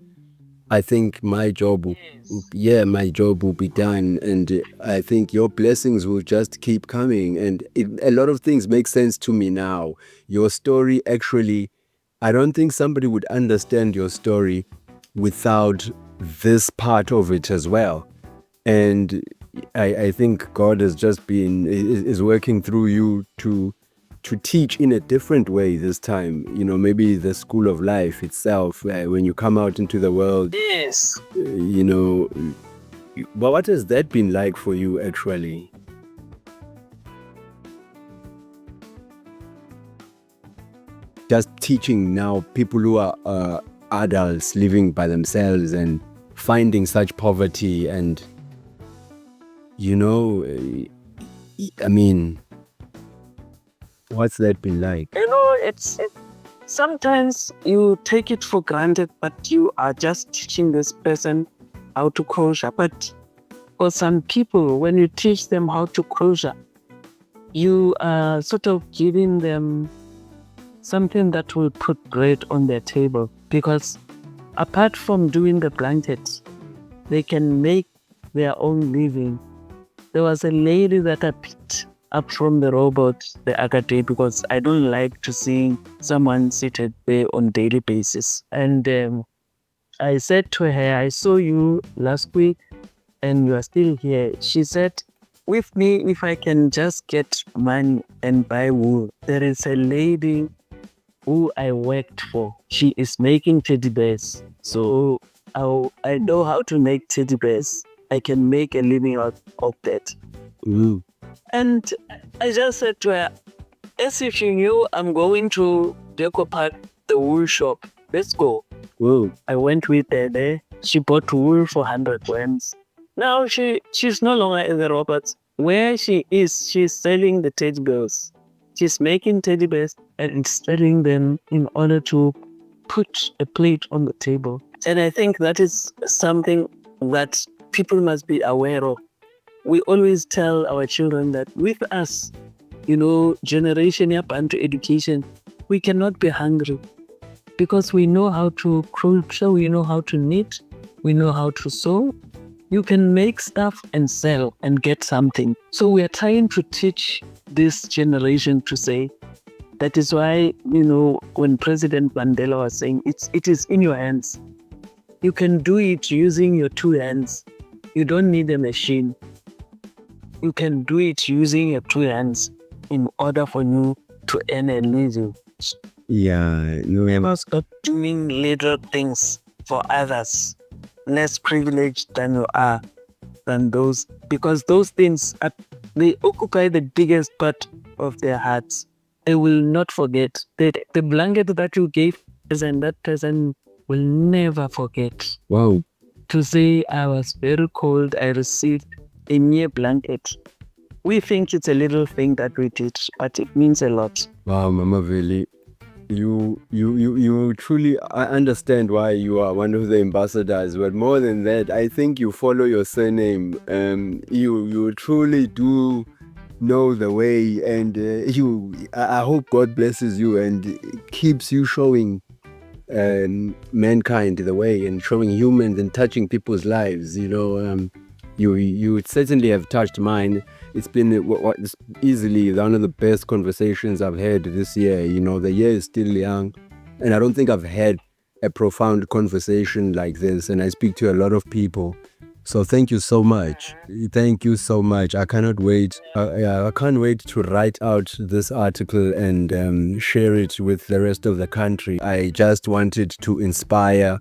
I think my job will be done, and I think your blessings will just keep coming. And a lot of things make sense to me now. Your story, actually, I don't think somebody would understand your story without this part of it as well. And I think God has just is working through you to teach in a different way this time, maybe the school of life itself, when you come out into the world. Yes. But what has that been like for you, actually? Just teaching now people who are adults living by themselves and finding such poverty, and, I mean, what's that been like? It's sometimes you take it for granted, but you are just teaching this person how to crochet. But for some people, when you teach them how to crochet, you are sort of giving them something that will put bread on their table. Because apart from doing the blankets, they can make their own living. There was a lady that I picked up from the robot the other day, because I don't like to see someone seated there on daily basis. And I said to her, I saw you last week and you are still here. She said, with me, if I can just get money and buy wool. There is a lady who I worked for. She is making teddy bears. So I know how to make teddy bears. I can make a living out of that. Ooh. And I just said to her, as if she knew I'm going to Deco Park, the wool shop. Let's go. Whoa. I went with her there. She bought wool for 100 rands. Now she's no longer in the robots. Where she is, she's selling the teddy bears. She's making teddy bears and selling them in order to put a plate on the table. And I think that is something that people must be aware of. We always tell our children that with us, generation up unto education, we cannot be hungry. because we know how to crochet, we know how to knit, we know how to sew. You can make stuff and sell and get something. So we are trying to teach this generation to say, that is why, when President Mandela was saying, it is in your hands. You can do it using your 2 hands. You don't need a machine. You can do it using your 2 hands in order for you to earn a living. Yeah, You must stop doing little things for others, less privileged than you are, than those, because those things they occupy the biggest part of their hearts. They will not forget that the blanket that you gave person, that person will never forget. wow. To say, I was very cold, I received a mere blanket. We think it's a little thing that we did, but it means a lot. Wow, Mama Veli, you truly, I understand why you are one of the ambassadors, but more than that, I think you follow your surname. You truly do know the way, and I hope God blesses you and keeps you showing mankind the way and showing humans and touching people's lives. You certainly have touched mine. It's been it's easily one of the best conversations I've had this year. The year is still young, and I don't think I've had a profound conversation like this, and I speak to a lot of people. So thank you so much. Thank you so much. I cannot wait. I can't wait to write out this article and share it with the rest of the country. I just wanted to inspire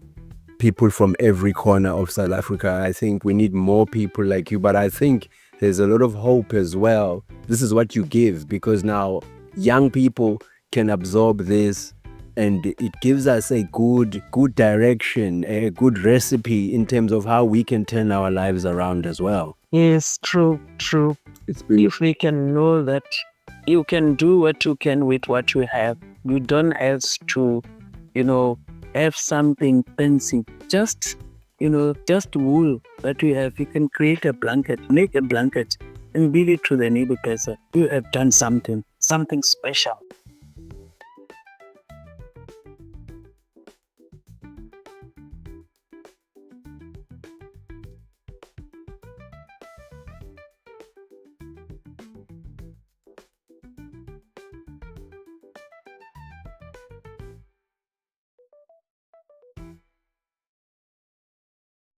people from every corner of South Africa. I think we need more people like you, but I think there's a lot of hope as well. This is what you give, because now young people can absorb this, and it gives us a good direction, a good recipe in terms of how we can turn our lives around as well. Yes, true. If we can know that you can do what you can with what you have, you don't have to, have something fancy. Just wool that you have. You can create a blanket, make a blanket, and give it to the neighbor person. You have done something special.